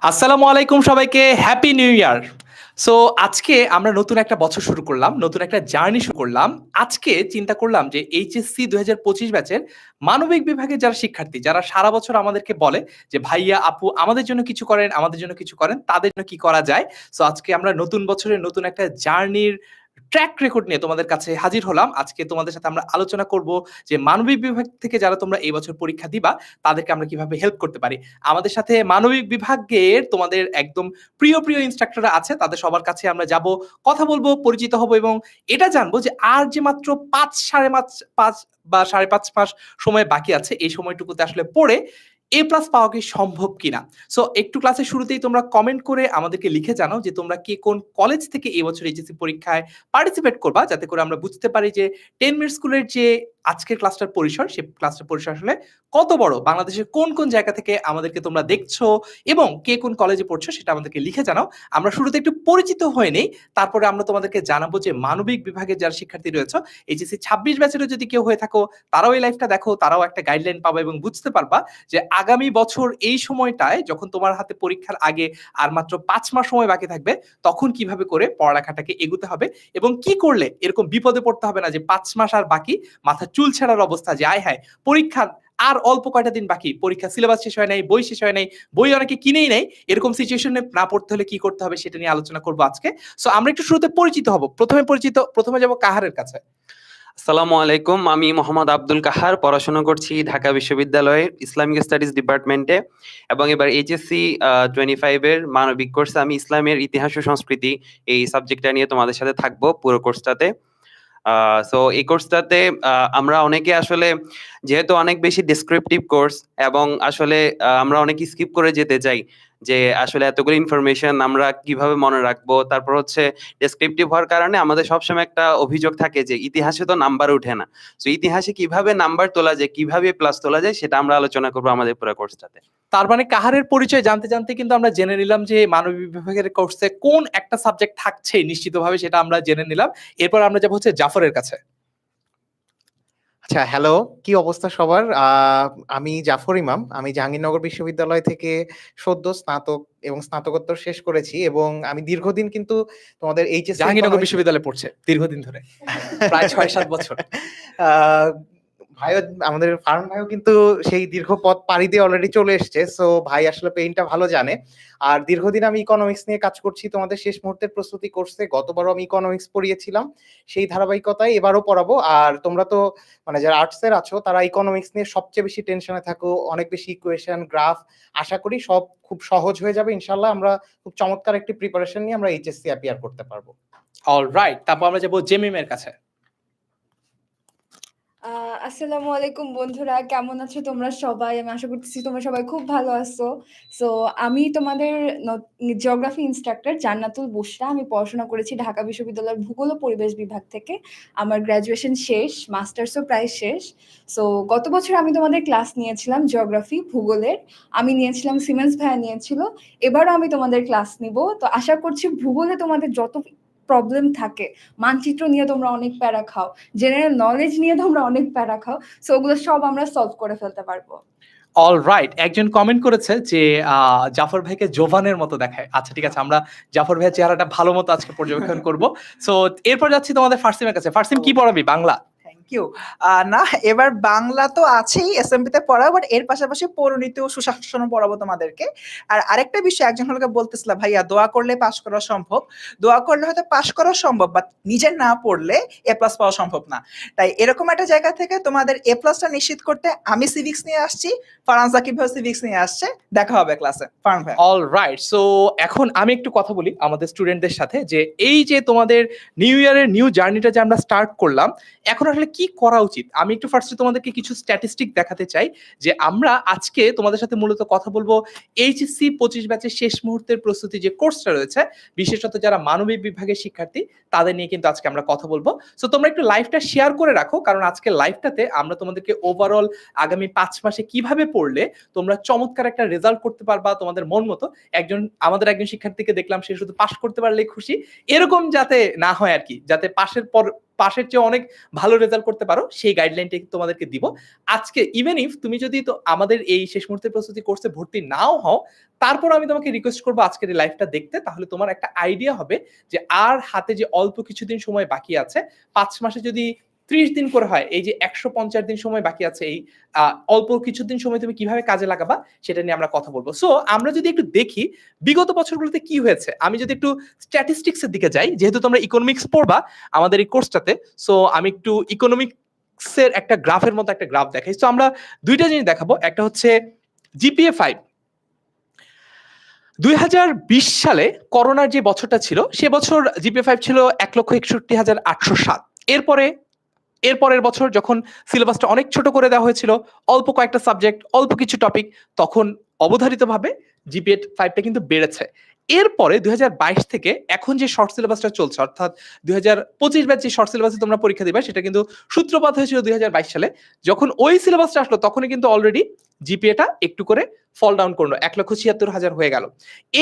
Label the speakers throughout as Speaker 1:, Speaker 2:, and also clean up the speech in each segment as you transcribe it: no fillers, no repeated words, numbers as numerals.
Speaker 1: আসসালামু আলাইকুম সবাইকে, হ্যাপি নিউ ইয়ার। সো আজকে আমরা নতুন একটা বছর শুরু করলাম, নতুন একটা জার্নি শুরু করলাম। আজকে চিন্তা করলাম যে এইচএসসি ২০২৫ ব্যাচের মানবিক বিভাগের যারা শিক্ষার্থী, যারা সারা বছর আমাদেরকে বলে যে, "ভাইয়া, আপু আমাদের জন্য কিছু করেন, আমাদের জন্য কিছু করেন।" তাদের জন্য কি করা যায়? সো আজকে আমরা নতুন বছরের নতুন একটা জার্নির ট্র্যাক রেকর্ড নিয়ে তোমাদের কাছে হাজির হলাম। আজকে তোমাদের সাথে আমরা আলোচনা করব যে মানবিক বিভাগ থেকে যারা তোমরা এই বছর পরীক্ষা দিবা, তাদেরকে আমরা কিভাবে হেল্প করতে পারি। আমাদের সাথে মানবিক বিভাগের তোমাদের একদম প্রিয় ইন্সট্রাক্টররা আছে। তাদের সবার কাছে আমরা যাবো, কথা বলবো, পরিচিত হবো এবং এটা জানবো যে আর যে মাত্র ৫ বা ৫.৫ মাস সময় বাকি আছে, এই সময়টুকুতে আসলে পড়ে A+ পাওয়া কি সম্ভব কিনা? সো একটু ক্লাসের শুরুতেই তোমরা কমেন্ট করে আমাদেরকে লিখে জানাও যে তোমরা কে কোন কলেজ থেকে এই বছর এইচএসসি পরীক্ষায় পার্টিসিপেট করবা, যাতে করে আমরা বুঝতে পারি যে 10 মিনিট স্কুলের যে আজকের ক্লাসটার পরিসর, সে ক্লাসটার পরিসর আসলে কত বড়? বাংলাদেশের কোন জায়গা থেকে আমাদেরকে তোমরা দেখছো এবং কে কোন কলেজে পড়ছো সেটা আমাদেরকে লিখে জানাও। আমরা শুরুতে একটু পরিচিত হয়ে নেই। তারপরে আমরা তোমাদেরকে জানাবো যে মানবিক বিভাগের যারা শিক্ষার্থী রয়েছে, এইচএসসি ২৬ ব্যাচেরও যদি কেউ হয়ে থাকো, তারাও এই লাইভটা দেখো, তারাও একটা গাইডলাইন পাবা এবং বুঝতে পারবা যে আগামী বছর এই সময়টায় যখন তোমার হাতে পরীক্ষার আগে আর মাত্র ৫ মাস সময় বাকি থাকবে, তখন কিভাবে করে পড়ালেখাটাকে এগুতে হবে এবং কি করলে এরকম বিপদে পড়তে হবে না যে ৫ মাস আর বাকি, মাথার চুল ছেঁড়ার অবস্থা যে আয় হায়! পরীক্ষার আর অল্প কয়টা দিন বাকি। পরীক্ষা সিলেবাস শেষ হয় নাই, বই শেষ হয় নাই, বই অনেকে কিনেই নাই। এরকম সিচুয়েশন এ না পড়তে হলে কি করতে হবে সেটা নিয়ে আলোচনা করব আজকে। সো আমরা একটু শুরুতে পরিচিত হব। ১ম এ যাব কাহারের কাছে।
Speaker 2: আসসালামু আলাইকুম। আমি মোহাম্মদ আব্দুল কাহার, পড়াশোনা করছি ঢাকা বিশ্ববিদ্যালয়ের ইসলামিক স্টাডিজ ডিপার্টমেন্টে এবং এবার এইচএসসি 25 এর মানবিক কোর্সে আমি ইসলামের ইতিহাস ও সংস্কৃতি এই সাবজেক্টটা নিয়ে তোমাদের সাথে থাকবো পুরো কোর্সটাতে। সো এই কোর্সটাতে আমরা অনেকে আসলে, যেহেতু অনেক বেশি ডেসক্রিপটিভ কোর্স এবং আসলে আমরা অনেকে স্কিপ করে যেতে চাই যে আসলে এতগুলো ইনফরমেশন আমরা কিভাবে মনে রাখবো। তারপর হচ্ছে ডেসক্রিপটিভ হওয়ার কারণে আমাদের সবসময় একটা অভিযোগ থাকে যে ইতিহাসে তো নাম্বার উঠে না। সো ইতিহাসে কিভাবে নাম্বার তোলা যায়, কিভাবে প্লাস তোলা যায়, সেটা আমরা আলোচনা করবো আমাদের পুরো কোর্সটাতে।
Speaker 1: তার মানে কাহারের পরিচয় জানতে কিন্তু আমরা জেনে নিলাম যে মানবিক বিভাগের কোর্সে কোন একটা সাবজেক্ট থাকছে নিশ্চিতভাবে, সেটা আমরা জেনে নিলাম। এরপর আমরা যাব হচ্ছে জাফরের কাছে।
Speaker 3: আচ্ছা, হ্যালো। কি অবস্থা সবার? আমি জাফর ইমাম। আমি জাহাঙ্গীরনগর বিশ্ববিদ্যালয় থেকে সদ্য স্নাতক এবং স্নাতকোত্তর শেষ করেছি এবং আমি দীর্ঘদিন কিন্তু তোমাদের এইচএসসি
Speaker 1: জাহাঙ্গীরনগর বিশ্ববিদ্যালয়ে পড়ছে দীর্ঘদিন ধরে। প্রায় ৬-৭ বছর।
Speaker 3: আ ভাইও, আমাদের ফারহান ভাইও কিন্তু সেই দীর্ঘ পথ পাড়ি দিয়ে অলরেডি চলে এসছে। সো ভাই আসলে পেইনটা ভালো জানে। আর দীর্ঘদিন আমি ইকোনমিক্স নিয়ে কাজ করছি তোমাদের শেষ মুহূর্তের প্রস্তুতি কোর্সে। গতবারও আমি ইকোনমিক্স পড়িয়েছিলাম। সেই ধারাবাহিকতায় এবারও পড়াবো। আর তোমরা তো মানে যারা আর্টস এর আছো, তারা ইকোনমিক্স নিয়ে সবচেয়ে বেশি টেনশনে থাকো। অনেক বেশি ইকুয়েশন, গ্রাফ। আশা করি সব খুব সহজ হয়ে যাবে ইনশাআল্লাহ। আমরা খুব চমৎকার একটি প্রিপারেশন নিয়ে আমরা এইচএসসি অ্যাপিয়ার করতে পারবো।
Speaker 1: অলরাইট। তারপর আমরা যাব জেমিমের কাছে।
Speaker 4: আসসালামু আলাইকুম বন্ধুরা, কেমন আছো তোমরা সবাই? আমি আশা করতেছি তোমরা সবাই খুব ভালো আছো। সো আমি তোমাদের জিওগ্রাফি ইন্সট্রাক্টর জান্নাতুল বুশরা। আমি পড়াশোনা করেছি ঢাকা বিশ্ববিদ্যালয়ের ভূগোল ও পরিবেশ বিভাগ থেকে। আমার গ্র্যাজুয়েশন শেষ, মাস্টার্সও প্রায় শেষ। সো গত বছর আমি তোমাদের ক্লাস নিয়েছিলাম জিওগ্রাফি, ভূগোলের। আমি নিয়েছিলাম, সিমেন্স ভাইয়া নিয়েছিল। এবারও আমি তোমাদের ক্লাস নিব। তো আশা করছি ভূগোলে তোমাদের যত প্রবলেম থাকে, মানচিত্র নিয়ে তোমরা অনেক প্যারা খাও, জেনারেল নলেজ নিয়ে তোমরা অনেক প্যারা খাও, সো ওগুলো সব আমরা সলভ করে ফেলতে পারবো।
Speaker 1: অলরাইট। একজন কমেন্ট করেছে যে জাফর ভাইকে জোভানের মতো দেখায়। আচ্ছা ঠিক আছে, আমরা জাফর ভাইয়ের চেহারাটা ভালো মতো আজকে পর্যবেক্ষণ করব। সো এরপর যাচ্ছি তোমাদের ফার্সিমের কাছে। ফার্সিম কি পড়াবি? বাংলা?
Speaker 5: Thank you. না, এবার বাংলা তো আছেই এসএমপি তে পড়া, বাট এর পাশাপাশি পরিণীতি ও সুশাসনও পড়াবো তোমাদেরকে। আর আরেকটা বিষয়, একজন হলকে বলতেছিল, ভাইয়া দোয়া করলে পাস করা সম্ভব। দোয়া করলে হয়তো পাস করা সম্ভব, বাট নিজে না পড়লে এ প্লাস পাওয়া সম্ভব না। তাই এরকম একটা জায়গা থেকে তোমাদের এ প্লাসটা নিশ্চিত করতে আমি সিভিক্স নিয়ে আসছি, ফারহান সাকিব ভাই সিভিক্স নিয়ে আসছে। দেখা হবে ক্লাসে। ফারহান ভাই।
Speaker 1: অলরাইট। সো এখন আমি একটু কথা বলি আমাদের স্টুডেন্টদের সাথে যে এই যে তোমাদের নিউ ইয়ারের নিউ জার্নিটা যে আমরা স্টার্ট করলাম, এখন আসলে কি করা উচিত? আমি একটু ফার্স্টে তোমাদেরকে কিছু স্ট্যাটিস্টিক দেখাতে চাই যে আমরা আজকে তোমাদের সাথে মূলত কথা বলবো এইচএসসি 25 ব্যাচের শেষ মুহূর্তের প্রস্তুতি যে কোর্সটা রয়েছে, বিশেষত যারা মানবিক বিভাগের শিক্ষার্থী, তাদের নিয়ে কিন্তু আজকে আমরা কথা বলবো। সো তোমরা একটু লাইভটা শেয়ার করে রাখো, কারণ আজকে লাইভটাতে আমরা তোমাদেরকে ওভারঅল আগামী 5 মাসে কিভাবে পড়লে তোমরা চমৎকার একটা রেজাল্ট করতে পারবা তোমাদের মন মতো। আমাদের একজন শিক্ষার্থীকে দেখলাম, সে শুধু পাস করতে পারলেই খুশি। এরকম যাতে না হয় আর কি, যাতে পাশের পর পাশের চেয়ে অনেক ভালো রেজাল্ট করতে পারো, সেই গাইডলাইনটা তোমাদেরকে দিব আজকে। ইভেন ইফ তুমি যদি তো আমাদের এই শেষ মুহূর্তের প্রস্তুতি কোর্সে ভর্তি নাও হও, তারপর আমি তোমাকে রিকোয়েস্ট করবো আজকের এই লাইভটা দেখতে, তাহলে তোমার একটা আইডিয়া হবে যে আর হাতে যে অল্প কিছুদিন সময় বাকি আছে, 5 মাসে যদি 30 দিন করে হয়, এই যে 150 দিন সময় বাকি আছে, এই অল্প কিছুদিন সময় তুমি কিভাবে কাজে লাগাবা সেটা নিয়ে আমরা কথা বলবো। সো আমরা যদি একটু দেখি বিগত বছরগুলোতে কি হয়েছে, আমি যদি একটু স্ট্যাটিস্টিক্স এর দিকে যাই, যেহেতু তোমরা ইকোনমিক্স পড়বা আমাদের এই কোর্সটাতে, সো আমি একটু ইকোনমিক্সের একটা গ্রাফের মতো একটা গ্রাফ দেখাই। সো আমরা দুইটা জিনিস দেখাবো, একটা হচ্ছে জিপিএ 5। 2020 সালে করোনার যে বছরটা ছিল, সে বছর জিপিএ 5 ছিল 1,61,807। এরপরের বছর যখন সিলেবাসটা অনেক ছোট করে দেওয়া হয়েছিল, অল্প কয়েকটা সাবজেক্ট, অল্প কিছু টপিক, তখন অবধারিতভাবে জিপিএ 5টা কিন্তু বেড়েছে। এরপরে 2022 থেকে এখন যে শর্ট সিলেবাসটা চলছে, অর্থাৎ 2025 ব্যাচ যে শর্ট সিলেবাসে তোমরা পরীক্ষা দিবে, সেটা কিন্তু সূত্রপাত হয়েছিল 2022 সালে। যখন ওই সিলেবাসটা আসলো তখনই কিন্তু অলরেডি জিপিএটা একটু করে ফল ডাউন করলো, 1,76,000 হয়ে গেল।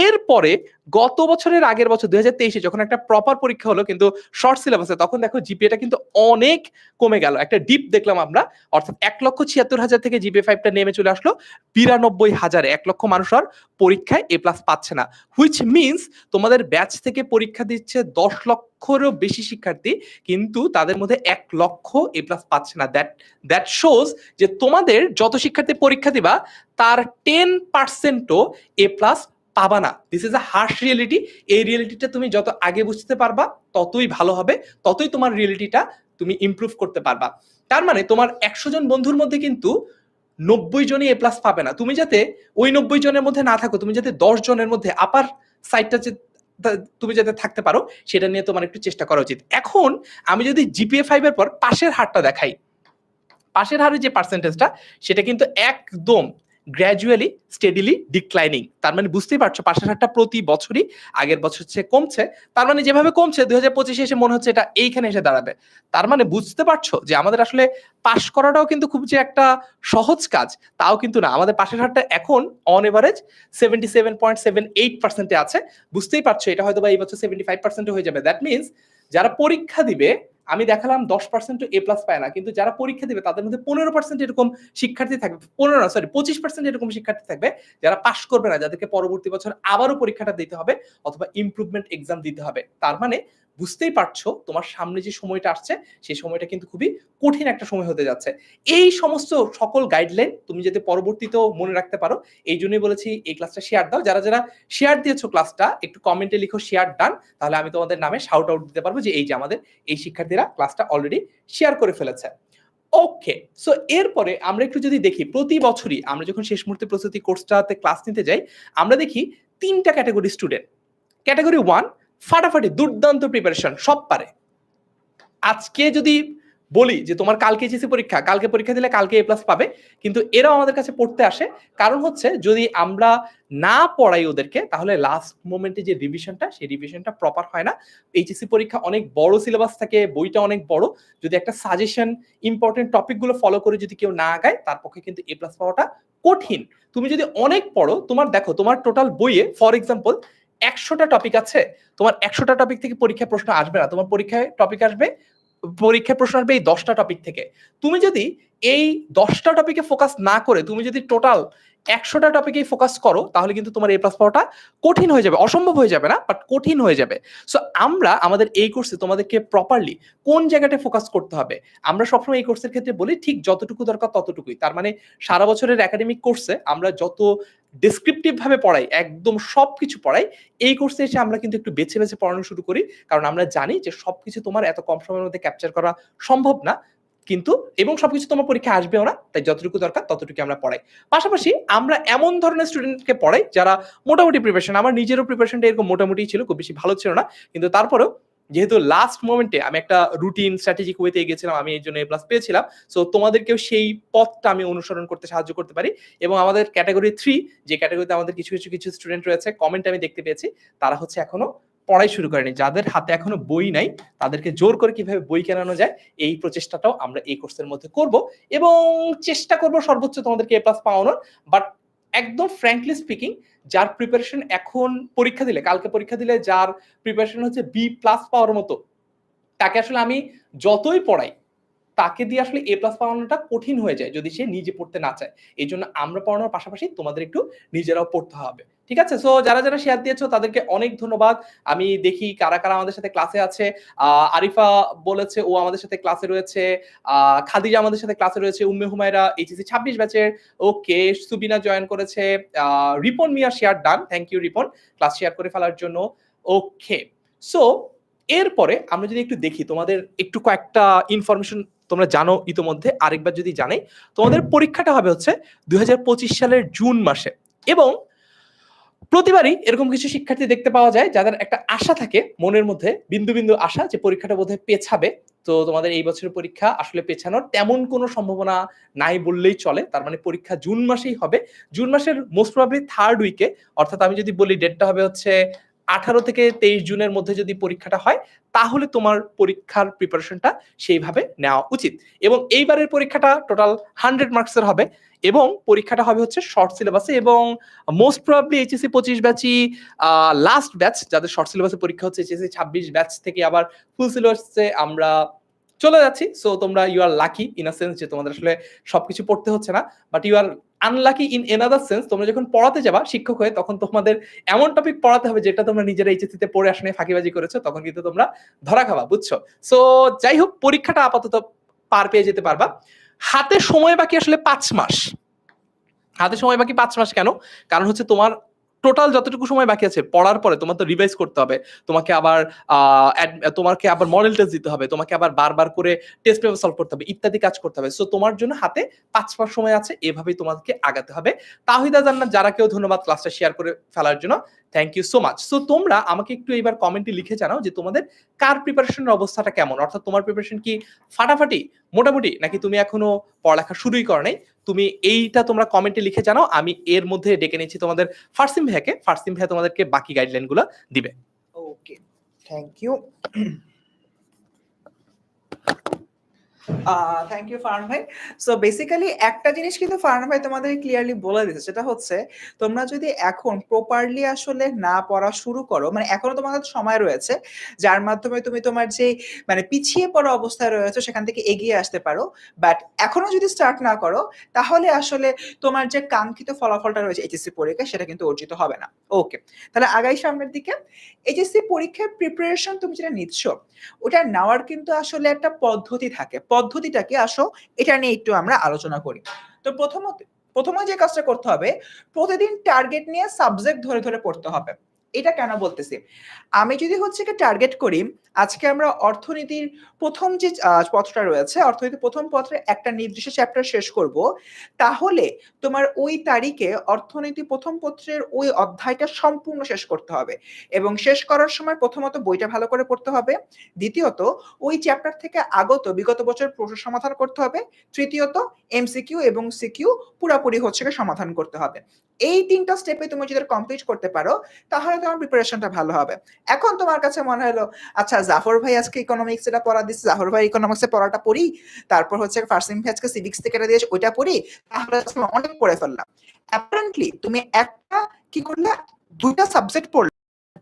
Speaker 1: এরপরে গত বছরের আগের বছর 2023-এ যখন একটা প্রপার পরীক্ষা হলো কিন্তু শর্ট সিলেবাসে, তখন দেখো জিপিএটা কিন্তু অনেক কমে গেল, একটা ডিপ দেখলাম আমরা, অর্থাৎ 1,76,000 থেকে জিপিএ 5টা নেমে চলে আসলো 92,000। 1 লক্ষ মানুষ আর পরীক্ষায় এ প্লাস পাচ্ছে না, হুইচ মিনস তোমাদের ব্যাচ থেকে পরীক্ষা দিচ্ছে 10 লক্ষেরও বেশি শিক্ষার্থী, কিন্তু তাদের মধ্যে 1 লক্ষ এ প্লাস পাচ্ছে না। দ্যাট শোজ যে তোমাদের যত শিক্ষার্থী পরীক্ষা দিবা তার 10%ও এ প্লাস পাবা না। This is a harsh reality. এই রিয়েলিটিটা তুমি যত আগে বুঝতে পারবা ততই ভালো হবে, ততই তোমার রিয়েলিটিটা তুমি ইমপ্রুভ করতে পারবা। তার মানে তোমার 100 জন বন্ধুর মধ্যে কিন্তু 90 জনই এ প্লাস পাবে না। তুমি যাতে ওই 90 জনের মধ্যে না থাকো, তুমি যাতে 10 জনের মধ্যে আপার সাইডটা তুমি যাতে থাকতে পারো, সেটা নিয়ে তোমার একটু চেষ্টা করা উচিত। এখন আমি যদি জিপিএ 5 এর পর পাশের হারটা দেখাই, পাশের হারের যে পার্সেন্টেজটা, সেটা কিন্তু একদম গ্র্যাজুয়ালি স্টেডিলি ডিক্লাইনিং। তার মানে বুঝতেই পারছো পাশের হারটা প্রতি বছরই আগের বছর চেয়ে কমছে। তার মানে যেভাবে কমছে 2025-এ এসে মনে হচ্ছে এটা এইখানে এসে দাঁড়াবে। তার মানে বুঝতে পারছো যে আমাদের আসলে পাশ করাটাও কিন্তু খুব যে একটা সহজ কাজ তাও কিন্তু না। আমাদের পাশের হারটা এখন অন এভারেজ 77.78%-এ আছে। বুঝতেই পারছো এটা হয়তো বা এই বছর 75% হয়ে যাবে। দ্যাট মিনস যারা পরীক্ষা দিবে, আমি দেখালাম 10% এ প্লাস পায় না, কিন্তু যারা পরীক্ষা দিবে তাদের মধ্যে 15% এরকম শিক্ষার্থী থাকবে, 25% এরকম শিক্ষার্থী থাকবে যারা পাশ করবে না, যাদেরকে পরবর্তী বছর আবারও পরীক্ষাটা দিতে হবে অথবা ইমপ্রুভমেন্ট এক্সাম দিতে হবে। তার মানে বুঝতেই পারছো তোমার সামনে যে সময়টা আসছে সেই সময়টা কিন্তু খুবই কঠিন একটা সময় হতে যাচ্ছে। এই সমস্ত সকল গাইডলাইন তুমি যাতে পরবর্তীতেও মনে রাখতে পারো, এই জন্যই বলেছি এই ক্লাসটা শেয়ার দাও। যারা যারা শেয়ার দিয়েছো ক্লাসটা একটু কমেন্টে লিখো শেয়ার ডান, তাহলে আমি তোমাদের নামে শাউট আউট দিতে পারবো যে এই যে আমাদের এই শিক্ষার্থীরা ক্লাসটা অলরেডি শেয়ার করে ফেলেছে। ওকে, সো এরপরে আমরা একটু যদি দেখি, প্রতি বছরই আমরা যখন শেষ মুহূর্তে প্রস্তুতি কোর্সটাতে ক্লাস নিতে যাই, আমরা দেখি 3টা ক্যাটাগরি স্টুডেন্ট। ক্যাটাগরি 1 ফাটাফাটি দুর্দান্ত প্রিপারেশন, সব পারে। আজকে যদি বলি যে তোমার কালকে এইচএসসি পরীক্ষা, কালকে পরীক্ষা দিলে কালকে এ প্লাস পাবে, কিন্তু এরাও আমাদের কাছে পড়তে আসে। কারণ হচ্ছে যদি আমরা না পড়াই ওদেরকে, তাহলে লাস্ট মোমেন্টে যে রিভিশনটা, সেই রিভিশনটা প্রপার হয় না। এইচএসসি পরীক্ষা অনেক বড় সিলেবাস থাকে, বইটা অনেক বড়, যদি একটা সাজেশন ইম্পর্টেন্ট টপিকগুলো ফলো করে যদি কেউ না আগায়, তার পক্ষে কিন্তু এ প্লাস পাওয়াটা কঠিন। তুমি যদি অনেক পড়ো, তোমার দেখো তোমার টোটাল বইয়ে ফর এক্সাম্পল 100টা টপিক আছে, তোমার 100টা টপিক থেকে পরীক্ষায় প্রশ্ন আসবে না, তোমার পরীক্ষায় প্রশ্ন আসবে এই 10টা টপিক থেকে। তুমি যদি এই 10টা টপিকে ফোকাস না করে তুমি যদি টোটাল 100টা টপিকেই ফোকাস করো, তাহলে কিন্তু তোমার এ প্লাস পাওয়াটা কঠিন হয়ে যাবে। অসম্ভব হয়ে যাবে না, বাট কঠিন হয়ে যাবে। সো আমরা আমাদের এই কোর্সে তোমাদেরকে প্রপারলি কোন জায়গাটা ফোকাস করতে হবে, আমরা সবসময় এই কোর্সের ক্ষেত্রে বলি ঠিক যতটুকু দরকার ততটুকুই। তার মানে সারা বছরের একাডেমিক কোর্সে আমরা যত ডেসক্রিপটিভ ভাবে পড়াই, একদম সবকিছু পড়াই, এই কোর্সে এসে আমরা কিন্তু একটু বেছে বেছে পড়ানো শুরু করি, কারণ আমরা জানি যে সবকিছু তোমার এত কম সময়ের মধ্যে ক্যাপচার করা সম্ভব না, কিন্তু এবং সবকিছু তোমার পরীক্ষা আসবেও না, তাই যতটুকু দরকার ততটুকু আমরা পড়াই। পাশাপাশি আমরা এমন ধরনের স্টুডেন্টকে পড়াই যারা মোটামুটি প্রিপারেশন, আমার নিজেরও প্রিপারেশনটা এরকম মোটামুটি ছিল, খুব বেশি ভালো ছিল না, কিন্তু তারপরেও যেহেতু লাস্ট মোমেন্টে আমি একটা রুটিন স্ট্র্যাটেজিক ওয়েতে গেছিলাম, আমি এই জন্য এ প্লাস পেয়েছিলাম। সো তোমাদেরকেও সেই পথটা আমি অনুসরণ করতে সাহায্য করতে পারি। এবং আমাদের ক্যাটাগরি 3, যে ক্যাটাগরিতে আমাদের কিছু স্টুডেন্ট রয়েছে, কমেন্ট আমি দেখতে পেয়েছি, তারা হচ্ছে এখনো পড়াই শুরু করেনি। যাদের হাতে এখনো বই নাই, তাদেরকে জোর করে কিভাবে বই কেনানো যায় এই প্রচেষ্টাটাও আমরা এই কোর্সের মধ্যে করব, এবং চেষ্টা করব সর্বোচ্চ তোমাদেরকে এ প্লাস পাওয়ানোর। বাট একদম ফ্র্যাঙ্কলি স্পিকিং, যার প্রিপারেশন এখন পরীক্ষা দিলে, কালকে পরীক্ষা দিলে যার প্রিপারেশন হচ্ছে বি প্লাস পাওয়ার মতো, তাকে আসলে আমি যতই পড়াই তাকে দিয়ে আসলে এ প্লাস পাওয়ানোটা কঠিন হয়ে যায় যদি সে নিজে পড়তে না চায়। এই জন্য আমরা পড়ানোর পাশাপাশি তোমাদের একটু নিজেরাও পড়তে হবে। ঠিক আছে? সো যারা যারা শেয়ার দিয়েছো তাদেরকে অনেক ধন্যবাদ। আমি দেখি কারা কারা আমাদের সাথে ক্লাসে আছে। আরিফা বলেছে ও আমাদের সাথে ক্লাসে রয়েছে। খাদিজা আমাদের সাথে ক্লাসে রয়েছে। উম্মে হুমায়রা এইচএসসি 26 ব্যাচের। ওকে, সুবিনা জয়েন করেছে। Ripon Mia share done. Thank you Ripon class share করে ফেলার জন্য। ওকে, সো এরপরে আমরা যদি একটু দেখি তোমাদের একটু কয়েকটা ইনফরমেশন তোমরা জানো ইতোমধ্যে, আরেকবার যদি জানাই, তোমাদের পরীক্ষাটা হবে হচ্ছে 2025 সালের জুন মাসে এবং প্রতিবারই এরকম কিছু শিক্ষার্থী দেখতে পাওয়া যায় যাদের একটা আশা থাকে মনের মধ্যে, বিন্দু বিন্দু আশা যে পরীক্ষাটা বোধহয় পেছাবে। তো তোমাদের এই বছরের পরীক্ষা আসলে পেছানোর তেমন কোনো সম্ভাবনা নাই বললেই চলে। তার মানে পরীক্ষা জুন মাসেই হবে। জুন মাসের মোস্ট প্রবাবলি থার্ড উইকে, অর্থাৎ আমি যদি বলি ডেটটা হবে হচ্ছে 18 থেকে 23 জুনের মধ্যে যদি পরীক্ষাটা হয়, তাহলে তোমার পরীক্ষার প্রিপারেশনটা সেইভাবে নেওয়া উচিত। এবং এইবারের পরীক্ষাটা টোটাল 100 মার্কসের হবে এবং পরীক্ষাটা হবে হচ্ছে শর্ট সিলেবাসে এবং মোস্ট প্রবাবলি এইচএসসি 25 ব্যাচই লাস্ট ব্যাচ যাদের শর্ট সিলেবাসে পরীক্ষা হচ্ছে। এইচএসসি 26 ব্যাচ থেকে আবার ফুল সিলেবাসে আমরা চলে যাচ্ছি। সো তোমরা you are lucky in a sense যে তোমাদের আসলে সবকিছু পড়তে হচ্ছে না, but you are unlucky in another sense. তোমরা যখন পড়াতে যাবা শিক্ষক হয়ে, তখন তোমাদের এমন টপিক পড়াতে হবে যেটা তোমরা নিজেরা এইচএসসি তে পড়ে আসলে ফাঁকিবাজি করেছো, তখন কিন্তু তোমরা ধরা খাবা, বুঝছো? সো যাই হোক, পরীক্ষাটা আপাতত পার পেয়ে যেতে পারবা। হাতে সময় বাকি আসলে 5 মাস। হাতে সময় বাকি 5 মাস কেন? কারণ হচ্ছে তোমার টোটাল যতটুকু সময় বাকি আছে পড়ার পরে তোমার তো রিভাইজ করতে হবে। তোমাকে আবার মডেল টেস্ট দিতে হবে, তোমাকে আবার বারবার করে টেস্ট পেপার সলভ করতে হবে, ইত্যাদি কাজ করতে হবে। সো তোমার জন্য হাতে 5 মাস সময় আছে, এভাবেই তোমাকে আগাতে হবে। তাহিদা জান্নাত যারা কেউ ধন্যবাদ ক্লাসটা শেয়ার করে ফেলার জন্য, thank you so much. So তোমরা আমাকে একটু এইবার কমেন্টে লিখে জানাও যে তোমাদের কার প্রিপারেশনের অবস্থাটা কেমন, অর্থাৎ তোমার প্রিপারেশন কি ফাটাফাটি, মোটামুটি, নাকি তুমি এখনো পড়ালেখা শুরুই করো নাই। তুমি এইটা তোমরা কমেন্টে লিখে জানাও। আমি এর মধ্যে ডেকে নিচ্ছি তোমাদের ফারসিম ভাইয়াকে। ফারসিম ভাইয়া তোমাদেরকে বাকি গাইডলাইন গুলো দিবে।
Speaker 5: Okay, thank you. Thank you Farhan ভাই। সো বেসিক্যালি একটা জিনিস কিন্তু ফারহান ভাই তোমাদের ক্লিয়ারলি বলে দিয়েছে, সেটা হচ্ছে তোমরা যদি এখন প্রপারলি আসলে না পড়া শুরু করো, মানে এখনো তোমার কাছে সময় রয়েছে যার মাধ্যমে তুমি তোমার যে মানে পিছিয়ে পড়া অবস্থায় রয়েছে সেখান থেকে এগিয়ে আসতে পারো, বাট এখনো যদি স্টার্ট না করো তাহলে আসলে তোমার যে কাঙ্ক্ষিত ফলাফলটা রয়েছে এইচএসসি পরীক্ষা সেটা কিন্তু অর্জিত হবে না। ওকে, তাহলে আগাই সামনের দিকে। এইচএসসি পরীক্ষার প্রিপারেশন তুমি যেটা নিচ্ছ ওটা নেওয়ার কিন্তু আসলে একটা পদ্ধতি থাকে। পদ্ধতিটাকে আসো এটা নিয়ে একটু আমরা আলোচনা করি। তো প্রথমে যে কাজটা করতে হবে, প্রতিদিন টার্গেট নিয়ে সাবজেক্ট ধরে ধরে পড়তে হবে। এটা কেন বলতেছি, আমি যদি হচ্ছে কি টার্গেট করি আজকে আমরা অর্থনীতির প্রথম যে পত্রটা রয়েছে, অর্থনীতির প্রথম পত্রে একটা নির্দিষ্ট চ্যাপ্টার শেষ করব, তাহলে তোমার ওই তারিখে অর্থনীতি প্রথম পত্রের ওই অধ্যায়টা সম্পূর্ণ শেষ করতে হবে এবং শেষ করার সময় প্রথমত বইটা ভালো করে পড়তে হবে, দ্বিতীয়ত ওই চ্যাপ্টার থেকে আগত বিগত বছর প্রশ্ন সমাধান করতে হবে, তৃতীয়ত এমসিকিউ এবং সিকিউ পুরোপুরি হচ্ছে সমাধান করতে হবে। এই তিনটা স্টেপে তুমি যদি কমপ্লিট করতে পারো তাহলে তোমার প্রিপারেশনটা ভালো হবে। এখন তোমার কাছে মনে হলো আচ্ছা জাফর ভাই আজকে ইকোনমিক্স এটা পড়া দিচ্ছে, জাফর ভাই ইকোনমিক্সে পড়াটা পড়ি, তারপর হচ্ছে ফারসিম ভাই আজকে সিভিক্স থেকে এটা দিয়েছে ওইটা পড়ি, তাহলে অনেক পড়ে ফেললাম। অ্যাপারেন্টলি তুমি একটা কি করলে, দুইটা সাবজেক্ট পড়লে,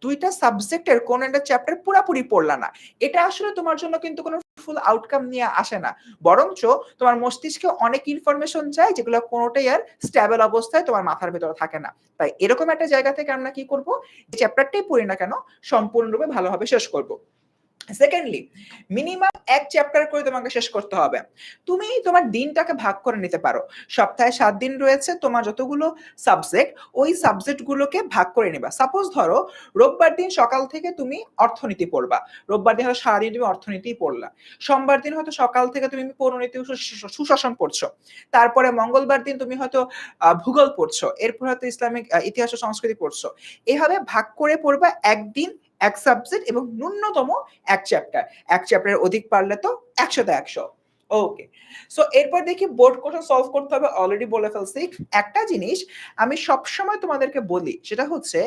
Speaker 5: দুইটা সাবজেক্টের কোন একটা চ্যাপ্টার পুরোপুরি পড়লা না, এটা আসলে তোমার জন্য কিন্তু কোনো ফুল আউটকাম নিয়ে আসে না, বরঞ্চ তোমার মস্তিষ্কে অনেক ইনফরমেশন যায় যেগুলো কোনোটাই আর স্টেবল অবস্থায় তোমার মাথার ভেতরে থাকে না। তাই এরকম একটা জায়গা থেকে আমরা কি করব, যে চ্যাপ্টারটাই পড়ি না কেন সম্পূর্ণরূপে ভালোভাবে শেষ করব। সেকেন্ডলি, মিনিমাম এক চ্যাপ্টার করে তোমাকে শেষ করতে হবে। তুমি তোমার দিনটাকে ভাগ করে নিতে পারো, সপ্তাহে 7 দিন রয়েছে, তোমার যতগুলো সাবজেক্ট ওই সাবজেক্টগুলোকে ভাগ করে নিবা। সাপোজ ধরো রোববার দিন সকাল থেকে তুমি অর্থনীতি পড়বা, রোববার দিন হয়তো সারাদিন তুমি অর্থনীতিই পড়লা, সোমবার দিন হয়তো সকাল থেকে তুমি পরিণতি সুশাসন পড়ছো, তারপরে মঙ্গলবার দিন তুমি হয়তো ভূগোল পড়ছো, এরপর হয়তো ইসলামিক ইতিহাস ও সংস্কৃতি পড়ছো। এভাবে ভাগ করে পড়বা, একদিন এক সাবজেক্ট এবং ন্যূনতম এক চ্যাপ্টার, এক চ্যাপ্টারের অধিক পারলে তো 100তে 100। ওকে, সো এরপর দেখি বোর্ড কোশ্চেন সলভ করতে হবে, অলরেডি বলে ফেলছি। একটা জিনিস আমি সবসময় তোমাদেরকে বলি, সেটা হচ্ছে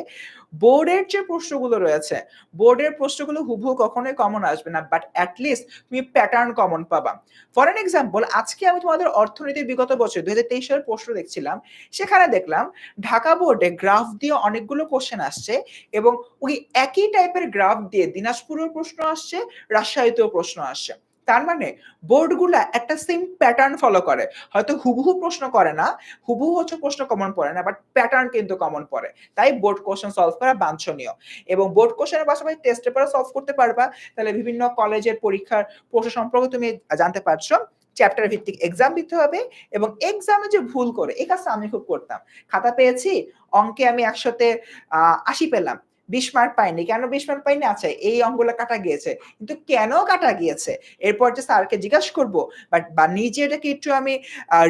Speaker 5: বোর্ডের যে প্রশ্নগুলো রয়েছে, বোর্ডের প্রশ্নগুলো হুবহু কখনোই কমন আসবে না, বাট অ্যাটলিস্ট তুমি প্যাটার্ন কমন পাবা। ফর এন এক্সাম্পল, আজকে আমি তোমাদের অর্থনীতির বিগত বছর 2023 সালের প্রশ্ন দেখছিলাম, সেখানে দেখলাম ঢাকা বোর্ডে গ্রাফ দিয়ে অনেকগুলো কোশ্চেন আসছে, এবং ওই একই টাইপের গ্রাফ দিয়ে দিনাজপুরেও প্রশ্ন আসছে, রাজশাহীতেও প্রশ্ন আসছে। তার মানে বোর্ডগুলা একটা সেম প্যাটার্ন ফলো করে, হয়তো হুবহু প্রশ্ন করে না, হুবহু হচ্ছে প্রশ্ন কমন পড়ে না, বাট প্যাটার্ন কিন্তু কমন পড়ে। তাই বোর্ড কোশ্চেন সলভ করা বাঞ্ছনীয়, এবং বোর্ড কোশ্চেনের পাশাপাশি টেস্ট পেপারও সলভ করতে পারবা, তাহলে বিভিন্ন কলেজের পরীক্ষার প্রশ্ন সম্পর্কে তুমি জানতে পারছো। চ্যাপ্টার ভিত্তিক এক্সাম দিতে হবে, এবং এক্সামে যে ভুল করে, এই কাজটা আমি খুব করতাম। খাতা পেয়েছি, অঙ্কে আমি 100-তে 80 পেলাম, 20 মার্ক পাইনি। কেন 20 মার্ক পাইনি? আচ্ছা, এই অঙ্কগুলো কাটা গিয়েছে, কিন্তু কেন কাটা গিয়েছে এরপর যে স্যারকে জিজ্ঞাসা করবো বা নিজে এটাকে একটু আমি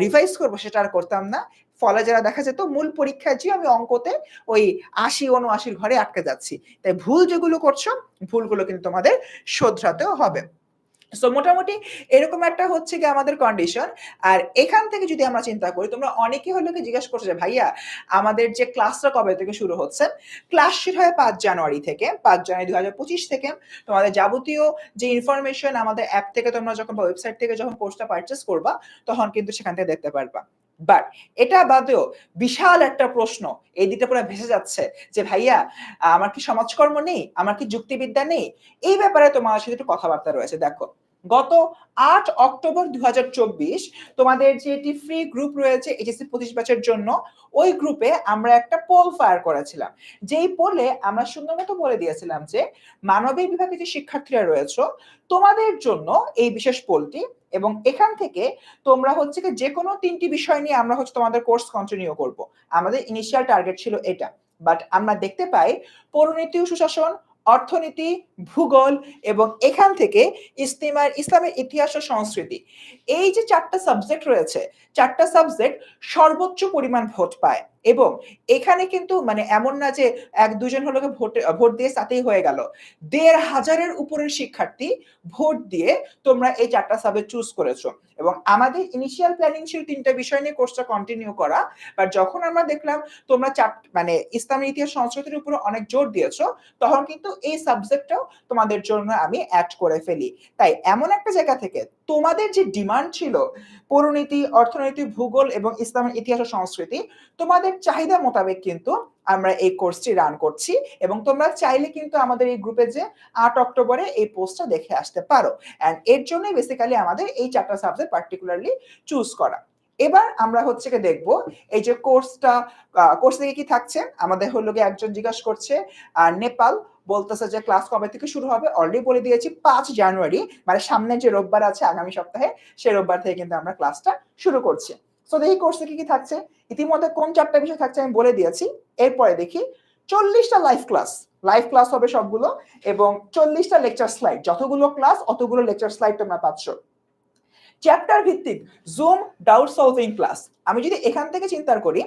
Speaker 5: রিভাইজ করবো, সেটা আর করতাম না। ফলে যারা দেখা যেত মূল পরীক্ষায় যে আমি অঙ্কতে ওই 80-79 ঘরে আটকে যাচ্ছি। তাই ভুল যেগুলো করছো, ভুলগুলো কিন্তু তোমাদের শোধরাতেও হবে। সো মোটামুটি এরকম একটা হচ্ছে কি আমাদের কন্ডিশন। আর এখান থেকে যদি আমরা চিন্তা করি, তোমরা অনেকে হলো কি জিজ্ঞাসা করছো যে ভাইয়া আমাদের যে ক্লাসটা কবে থেকে শুরু হচ্ছে? ক্লাস শুরু হয় 5 জানুয়ারি থেকে, 5 জানুয়ারি 2025 থেকে। তোমাদের যাবতীয় যে ইনফরমেশন আমাদের অ্যাপ থেকে তোমরা যখন বা ওয়েবসাইট থেকে যখন কোর্সটা পারচেজ করবা, তখন কিন্তু সেখান থেকে দেখতে পারবা। বাট এটা বাদেও বিশাল একটা প্রশ্ন এই দিকটা পুরো ভেসে যাচ্ছে যে ভাইয়া আমার কি সমাজকর্ম নেই, আমার কি যুক্তিবিদ্যা নেই? এই ব্যাপারে তোমার সাথে একটু কথাবার্তা রয়েছে। দেখো, গত 8 অক্টোবর 2024 তোমাদের যে একটি ফ্রি গ্রুপ রয়েছে এইচএসসি 25 ব্যাচের জন্য, ওই গ্রুপে আমরা একটা পোল ফায়ার করেছিলাম। যেই পোলে আমরা সুন্দরমতো বলে দিয়েছিলাম যে মানবিক বিভাগে যে শিক্ষার্থীরা রয়েছে তোমাদের জন্য এই বিশেষ পোলটি, এবং এখান থেকে তোমরা হচ্ছে কি যে কোনো 3টি বিষয় নিয়ে আমরা হচ্ছে তোমাদের কোর্স কন্টিনিউ করব। আমাদের ইনিশিয়াল টার্গেট ছিল এটা, বাট আমরা দেখতে পাই পরিণতি ও সুশাসন, অর্থনীতি, ভূগোল, এবং এখান থেকে ইসলামের ইতিহাস ও সংস্কৃতি, এই যে 4টা সাবজেক্ট রয়েছে, 4টা সাবজেক্ট সর্বোচ্চ পরিমাণ ভোট পায়। এবং এখানে কিন্তু মানে এমন না যে 1-2 জন হলো ভোট দিয়ে তাতেই হয়ে গেল, 1,500-এর উপরের শিক্ষার্থী ভোট দিয়ে তোমরা এই 4টা সাবজেক্ট চুজ করেছো। এবং আমাদের ইনিশিয়াল প্ল্যানিং ছিল 3টা বিষয় নিয়ে কোর্সটা কন্টিনিউ করা, বাট যখন আমরা দেখলাম তোমরা মানে ইসলামের ইতিহাস সংস্কৃতির উপর অনেক জোর দিয়েছো, তখন কিন্তু এই সাবজেক্টটাও তোমাদের জন্য আমি অ্যাড করে ফেলি। তাই এমন একটা জায়গা থেকে তোমাদের যে ডিমান্ড ছিল পরিণতি, অর্থনীতি, ভূগোল এবং ইসলামের ইতিহাস ও সংস্কৃতি, তোমাদের চাহিদা মোতাবেক কিন্তু আমরা এই কোর্সটি রান করছি। এবং তোমরা চাইলে কিন্তু আমাদের এই গ্রুপে যে 8 অক্টোবরে এই পোস্টটা দেখে আসতে পারো। এন্ড এর জন্যই বেসিক্যালি আমাদের এই 4টা সাবজেক্ট পার্টিকুলারলি চুজ করা। এবার আমরা হচ্ছে কি দেখবো এই যে কোর্স থেকে কি থাকছে। আমাদের হলো গিয়ে একজন জিজ্ঞাসা করছে নেপাল, বলতেছে যে ক্লাস কবে থেকে শুরু হবে। অলরেডি বলে দিয়েছি 5 জানুয়ারি, মানে সামনে যে রোববার আছে আগামী সপ্তাহে, সেই রোববার থেকে কিন্তু আমরা ক্লাসটা শুরু করছি। সো দেখি কোর্স থেকে কি থাকছে। ইতিমধ্যে কোন 4টা বিষয় থাকছে আমি বলে দিয়েছি। এরপরে দেখি 40টা লাইভ ক্লাস হবে সবগুলো, এবং 40টা লেকচার স্লাইড, যতগুলো ক্লাস অতগুলো লেকচার স্লাইড তোমরা পাচ্ছ। চ্যাপ্টার ভিত্তিক জুম ডাউট সলভিং ক্লাস। আমি যদি এখান থেকে চিন্তা করি,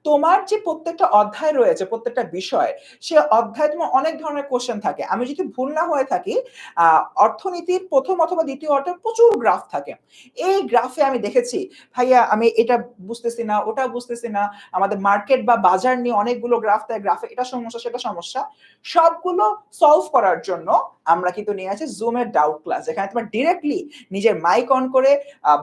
Speaker 5: তোমার যে প্রত্যেকটা অধ্যায় রয়েছে, প্রত্যেকটা বিষয়, সে অধ্যায় তোমার অনেক ধরনের কোশ্চেন থাকে। আমি যদি ভুল না হয়ে থাকি, অর্থনীতির প্রথম অথবা দ্বিতীয় অধ্যায়ে প্রচুর গ্রাফ থাকে। এই গ্রাফে আমি দেখেছি ভাইয়া আমি এটা বুঝতেছি না, ওটা বুঝতেছি না, আমাদের মার্কেট বা বাজার নিয়ে অনেকগুলো গ্রাফ থাকে, গ্রাফে এটা সমস্যা সেটা সমস্যা। সবগুলো সলভ করার জন্য আমরা কিন্তু নিয়ে আছি জুমের ডাউট ক্লাস, যেখানে তোমরা ডিরেক্টলি নিজের মাইক অন করে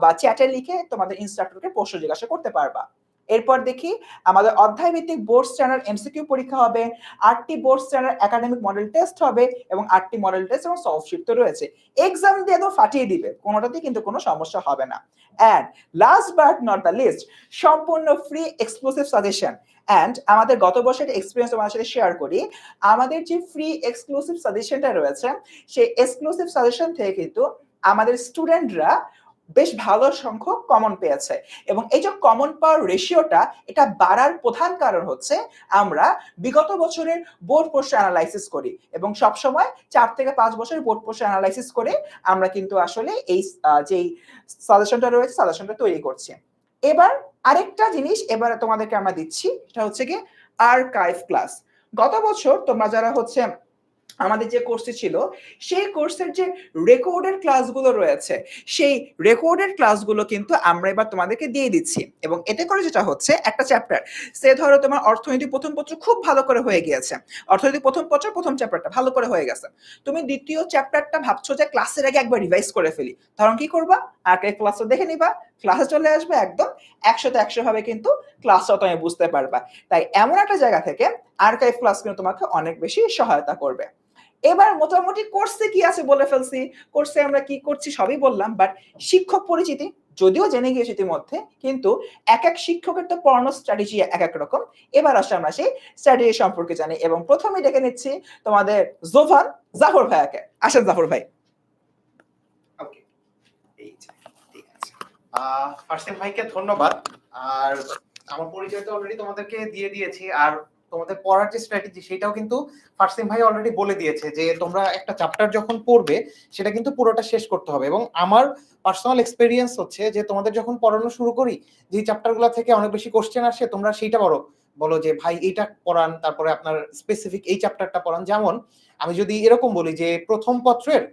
Speaker 5: বা চ্যাটে লিখে তোমাদের ইনস্ট্রাক্টরকে প্রশ্ন জিজ্ঞাসা করতে পারবা। এরপর দেখি আমাদের অধ্যায় ভিত্তিক বোর্ড স্ট্যান্ডার্ড এমসিকিউ পরীক্ষা হবে, 8টি board standard academic model test হবে, এবং 8টি মডেল টেস্ট এবং সলভ শিট তো রয়েছে। এক্সাম দিয়ে একদম ফাটিয়ে দিবে, কোনোটাতেই কিন্তু কোনো সমস্যা হবে না। And last but not the least, সম্পূর্ণ ফ্রি এক্সক্লুসিভ সাজেশন। এন্ড আমাদের গত বছরের এক্সপিরিয়েন্স তোমার সাথে শেয়ার করি। আমাদের যে ফ্রি এক্সক্লুসিভ সাজেশনটা রয়েছে, সেই এক্সক্লুসিভ সাজেশন থেকে কিন্তু আমাদের স্টুডেন্টরা বেশ ভালো সংখ্যক কমন পেয়েছে। এবং এই যে কমন পাওয়ার রেশিওটা, এটা বাড়ার প্রধান কারণ হচ্ছে আমরা বিগত বছরের বোর্ড প্রশ্ন অ্যানালাইসিস করি, এবং সবসময় 4 থেকে 5 বছরের বোর্ড প্রশ্ন অ্যানালাইসিস করে আমরা কিন্তু আসলে এই যেই সাজেশনটা রয়েছে সাজেশনটা তৈরি করছি। এবার আরেকটা জিনিস এবারে তোমাদেরকে আমরা দিচ্ছি, সেটা হচ্ছে কি আর্কাইভ ক্লাস। গত বছর তোমরা যারা হচ্ছে আমাদের যে কোর্সটি ছিল সেই কোর্সের যে রেকর্ডেড ক্লাসগুলো রয়েছে সেই রেকর্ডেড ক্লাসগুলো কিন্তু আমরা এবার তোমাদেরকে দিয়ে দিচ্ছি, এবং এতে করে যেটা হচ্ছে একটা চ্যাপ্টার, সে ধরো তোমার অর্থনীতি প্রথম পত্র খুব ভালো করে হয়ে গিয়েছে, অর্থনীতি প্রথম পত্র প্রথম চ্যাপ্টারটা ভালো করে হয়ে গেছে, তুমি দ্বিতীয় চ্যাপ্টারটা ভাবছো যে ক্লাসের আগে একবার রিভাইজ করে ফেলি, তখন কি করবা, আর্কাইভ ক্লাসটা দেখে নিবা, ক্লাসে চলে আসবে, একদম 100-100 ভাবে কিন্তু ক্লাসটা তুমি বুঝতে পারবা। তাই এমন একটা জায়গা থেকে আর্কাইভ ক্লাস কিন্তু তোমাকে অনেক বেশি সহায়তা করবে। এবার মোটামুটি কোর্সে কি আছে বলে ফেলছি, কোর্সে আমরা কি করছি সবই বললাম, বাট শিক্ষক পরিচিতি যদিও জেনে গিয়েছি ইতিমধ্যে, কিন্তু এক এক শিক্ষকের তো পড়ানোর স্ট্র্যাটেজি এক এক রকম। এবার আসলে আমরা সেই স্ট্র্যাটেজি সম্পর্কে জানি, এবং প্রথমে ডেকে নিচ্ছি তোমাদের জাফর ভাইয়াকে। আসেন জাফর ভাই।
Speaker 3: ওকে, এই যে, ঠিক আছে। ফারসিন ভাইকে ধন্যবাদ। আর আমার পরিচয় তো অলরেডি তোমাদেরকে দিয়ে দিয়েছি, আর তোমাদের পড়ার যে স্ট্র্যাটেজি সেটাও কিন্তু ফারসিন ভাই অলরেডি বলে দিয়েছে যে তোমরা একটা চ্যাপ্টার যখন পড়বে সেটা কিন্তু পুরোটা শেষ করতে হবে। এবং আমার পার্সোনাল এক্সপেরিয়েন্স হচ্ছে যে তোমাদের যখন পড়ানো শুরু করি, যে চ্যাপ্টারগুলো থেকে অনেক বেশি কোশ্চেন আসে, তোমরা সেইটা বলো যে ভাই এইটা পড়ান, তারপরে আপনার স্পেসিফিক এই চ্যাপ্টারটা পড়ান। যেমন আমি যদি এরকম বলি যে প্রথম পত্রের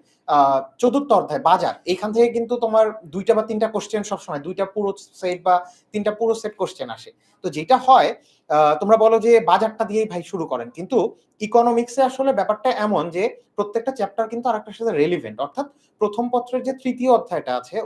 Speaker 3: চতুর্থ অধ্যায় বাজার, এখান থেকে কিন্তু তোমার 2টা বা 3টা কোশ্চেন সবসময়, 2টা পুরো সেট বা 3টা পুরো সেট কোশ্চেন আসে। তো যেটা হয়, তোমরা বলো যে বাজারটা দিয়েই ভাই শুরু করেন, কিন্তু ইকোনমিক্সে আসলে ব্যাপারটা এমন যে প্রত্যেকটা চ্যাপ্টার কিন্তু আরেকটার সাথে রেলিভেন্ট। অর্থাৎ প্রথম পত্রের যে তৃতীয় অধ্যায়টা আছে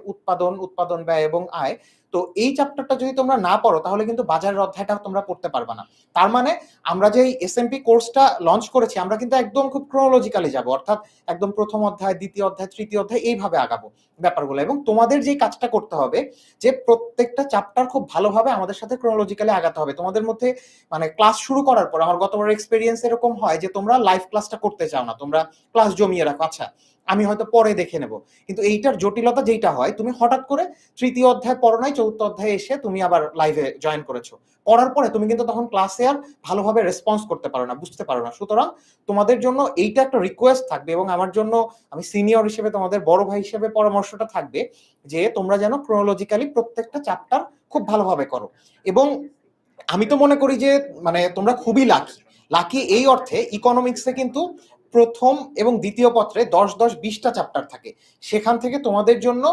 Speaker 3: উৎপাদন ব্যয় এবং আয়, তো এই চ্যাপ্টারটা যদি তোমরা না পড়ো তাহলে কিন্তু বাজারের অধ্যায়টা তোমরা পড়তে পারবে না। তার মানে আমরা যে এসএমপি কোর্সটা লঞ্চ করেছি আমরা কিন্তু একদম খুব ক্রোনোলজিক্যালি যাব, অর্থাৎ একদম প্রথম অধ্যায়, দ্বিতীয় অধ্যায়, তৃতীয় অধ্যায় এইভাবে আগাবো ব্যাপারগুলো। এবং তোমাদের যে কাজটা করতে হবে যে প্রত্যেকটা চ্যাপ্টার খুব ভালোভাবে আমাদের সাথে ক্রোনোলজিক্যালি আগাতে হবে। তোমাদের মধ্যে মানে ক্লাস শুরু করার পর, আমার গতবার এক্সপেরিয়েন্স এরকম হয় যে তোমরা লাইভ ক্লাসটা করতে চাও না, তোমরা ক্লাস জমিয়ে রাখো, আচ্ছা আমি হয়তো পরে দেখে নেব। কিন্তু এইটার জটিলতা যেটা হয়, তুমি হঠাৎ করে তৃতীয় অধ্যায় পড়ো নাই, চতুর্থ অধ্যায়ে এসে তুমি আবার লাইভে জয়েন করেছো, পড়ার পরে তুমি কিন্তু তখন ক্লাসে আর ভালোভাবে রেসপন্স করতে পারো না, বুঝতে পারো না। সুতরাং তোমাদের জন্য এইটা একটা রিকোয়েস্ট থাকবে, এবং আমার জন্য, আমি সিনিয়র হিসেবে তোমাদের বড় ভাই হিসেবে পরামর্শটা থাকবে যে তোমরা যেন ক্রোনোলজিক্যালি প্রত্যেকটা চ্যাপ্টার খুব ভালোভাবে করো। এবং আমি তো মনে করি যে মানে তোমরা খুবই লাকি এই অর্থে, ইকোনমিক্সে কিন্তু প্রথম এবং দ্বিতীয় পত্রে 10-10-20টা চ্যাপ্টার থাকে, সেখান থেকে তোমাদের জন্য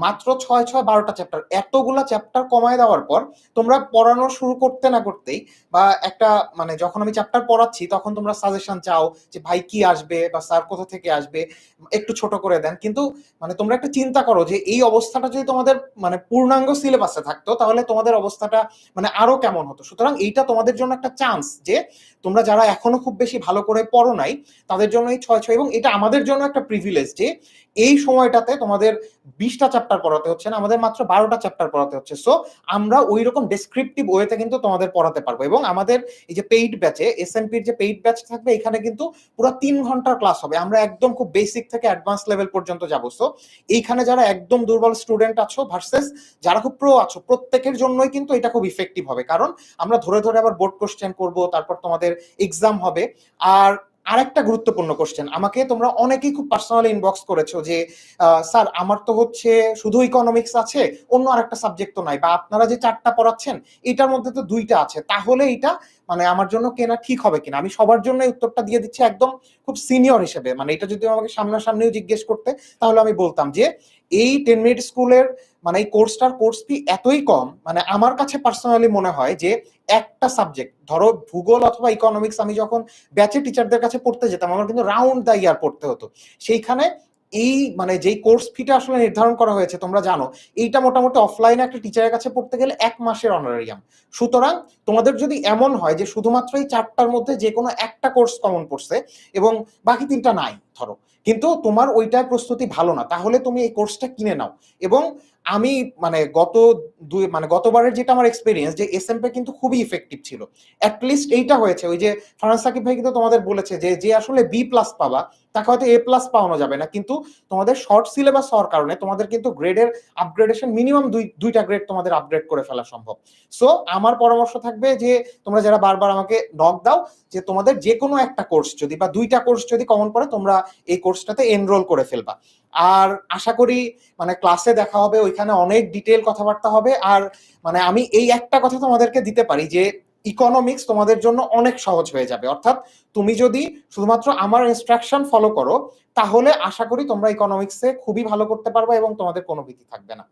Speaker 3: মাত্র 6-6-12টা চ্যাপ্টার, এতগুলা চ্যাপ্টার কমায় দেওয়ার পর তোমরা পড়ানো শুরু করতে না করতেই, বা একটা মানে যখন আমি চ্যাপ্টার পড়াচ্ছি তখন তোমরা সাজেশন চাও যে ভাই কি আসবে বা স্যার কোথা থেকে আসবে, একটু ছোট করে দেন। কিন্তু মানে তোমরা একটা চিন্তা করো যে এই অবস্থাটা যদি তোমাদের মানে পূর্ণাঙ্গ সিলেবাসে থাকতো তাহলে তোমাদের অবস্থাটা মানে আরো কেমন হতো। সুতরাং এইটা তোমাদের জন্য একটা চান্স যে তোমরা যারা এখনো খুব বেশি ভালো করে পড়ো নাই তাদের জন্য এই 6-6, এবং এটা আমাদের জন্য একটা প্রিভিলেজ যে এই সময়টাতে তোমাদের 20টা চ্যাপ্টার পড়াতে হচ্ছে না, আমাদের মাত্র 12টা চ্যাপ্টার পড়াতে হচ্ছে। সো আমরা ওই রকম ডেসক্রিপটিভ ওয়েতে কিন্তু তোমাদের পড়াতে পারবো। এবং আমাদের এই যে পেইড ব্যাচে, এসএমপির যে পেইড ব্যাচ থাকবে, এখানে কিন্তু পুরো 3 ঘন্টার ক্লাস হবে, আমরা একদম খুব বেসিক থেকে অ্যাডভান্স লেভেল পর্যন্ত যাবো। সো এইখানে যারা একদম দুর্বল স্টুডেন্ট আছো ভার্সেস যারা খুব প্রো আছো, প্রত্যেকের জন্যই কিন্তু এটা খুব ইফেক্টিভ হবে, কারণ আমরা ধরে ধরে আবার বোর্ড কোশ্চেন করব, তারপর তোমাদের এক্সাম হবে। আর আরেকটা গুরুত্বপূর্ণ কোশ্চেন, আমাকে তোমরা অনেকেই খুব পার্সোনালি ইনবক্স করেছো যে স্যার আমার তো হচ্ছে শুধু ইকোনমিক্স আছে, অন্য আরেকটা সাবজেক্ট তো নাই, বা আপনারা যে 4টা পড়াচ্ছেন এটার মধ্যে তো 2টা আছে, তাহলে এটা মানে আমার জন্য কেনা ঠিক হবে কিনা। আমি সবার জন্য উত্তরটা দিয়ে দিচ্ছি একদম খুব সিনিয়র হিসেবে। মানে এটা যদি আমাকে সামনাসামনিও জিজ্ঞেস করতে তাহলে আমি বলতাম যে এই 10 মিনিট স্কুলের মানে এই কোর্স ফি এতই কম, মানে আমার কাছে পার্সোনালি মনে হয় যে একটা সাবজেক্ট, ধরো ভূগোল অথবা ইকোনমিক্স, আমি যখন ব্যাচে টিচারদের কাছে পড়তে যেতাম আমার কিন্তু রাউন্ড দা ইয়ার পড়তে হতো। সেইখানে এই মানে যেই কোর্স ফিটা আসলে নির্ধারণ করা হয়েছে তোমরা জানো, এইটা মোটামুটি অফলাইনে একটা টিচারের কাছে পড়তে গেলে 1 মাসের অনারিয়াম। সুতরাং তোমাদের যদি এমন হয় যে শুধুমাত্র এই 4টার মধ্যে যে কোনো একটা কোর্স কমন পড়ছে এবং বাকি 3টা নাই ধরো, কিন্তু তোমার ওইটার প্রস্তুতি ভালো না, তাহলে তুমি এই কোর্সটা কিনে নাও। এবং আমি মানে গতবারের যেটা আমার এক্সপেরিয়েন্স, যে এসএমপি কিন্তু খুবই ইফেক্টিভ ছিল। অ্যাটলিস্ট এইটা হয়েছে, ওই যে ফারান সাকিব ভাই কিন্তু তোমাদের বলেছে যে আসলে বি প্লাস পাবা তাকে হয়তো এ প্লাস পাওয়ানো যাবে না, কিন্তু তোমাদের শর্ট সিলেবাস হওয়ার কারণে তোমাদের কিন্তু গ্রেডের আপগ্রেডেশন মিনিমাম 2টা গ্রেড তোমাদের আপগ্রেড করে ফেলা সম্ভব। সো আমার পরামর্শ থাকবে যে তোমরা যারা বারবার আমাকে নক দাও যে তোমাদের যে কোনো একটা কোর্স যদি বা 2টা কোর্স যদি কমন পড়ে তোমরা এই কোর্সটাতে এনরোল করে ফেলবা। আর আশা করি মানে ক্লাসে দেখা হবে, ওইখানে অনেক ডিটেইল কথাবার্তা হবে। আর মানে আমি এই একটা কথা তোমাদেরকে দিতে পারি যে ইকোনমিক্স তোমাদের জন্য অনেক সহজ হয়ে যাবে। অর্থাৎ তুমি যদি শুধুমাত্র আমার ইনস্ট্রাকশন ফলো করো তাহলে আশা করি তোমরা ইকোনমিক্সে খুবই ভালো করতে পারবে এবং তোমাদের কোনো ভীতি থাকবে না।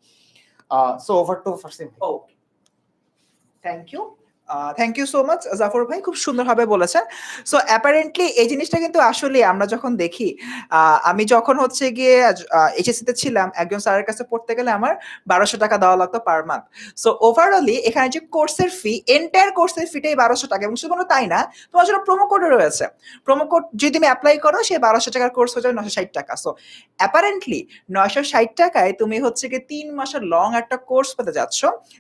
Speaker 3: So over to Farsin.
Speaker 5: Thank you so much Zafar ভাই, খুব সুন্দরভাবে বলেছেন। সো অ্যাপারেন্টলি এই জিনিসটা কিন্তু আসলে আমরা যখন দেখি, আমি যখন হচ্ছে গিয়ে এইচএসসি তে ছিলাম, একজন স্যারের কাছে পড়তে গেলে আমার 1200 টাকা দেওয়া লাগতো পার মান্থ। সো ওভারঅলি এখানে যে কোর্সের ফি, এন্টায়ার কোর্সের ফিটাই 1200 টাকা, এবং শুধুমাত্র তাই না, তোমার জন্য প্রোমো কোডও রয়েছে। প্রোমো কোড যদি তুমি অ্যাপ্লাই করো, সেই 1200 টাকার কোর্স হয়ে যাবে 960 টাকা। সো অ্যাপারেন্টলি 960 টাকায় তুমি হচ্ছে গিয়ে 3 মাসের লং একটা কোর্স পেতে যাচ্ছ,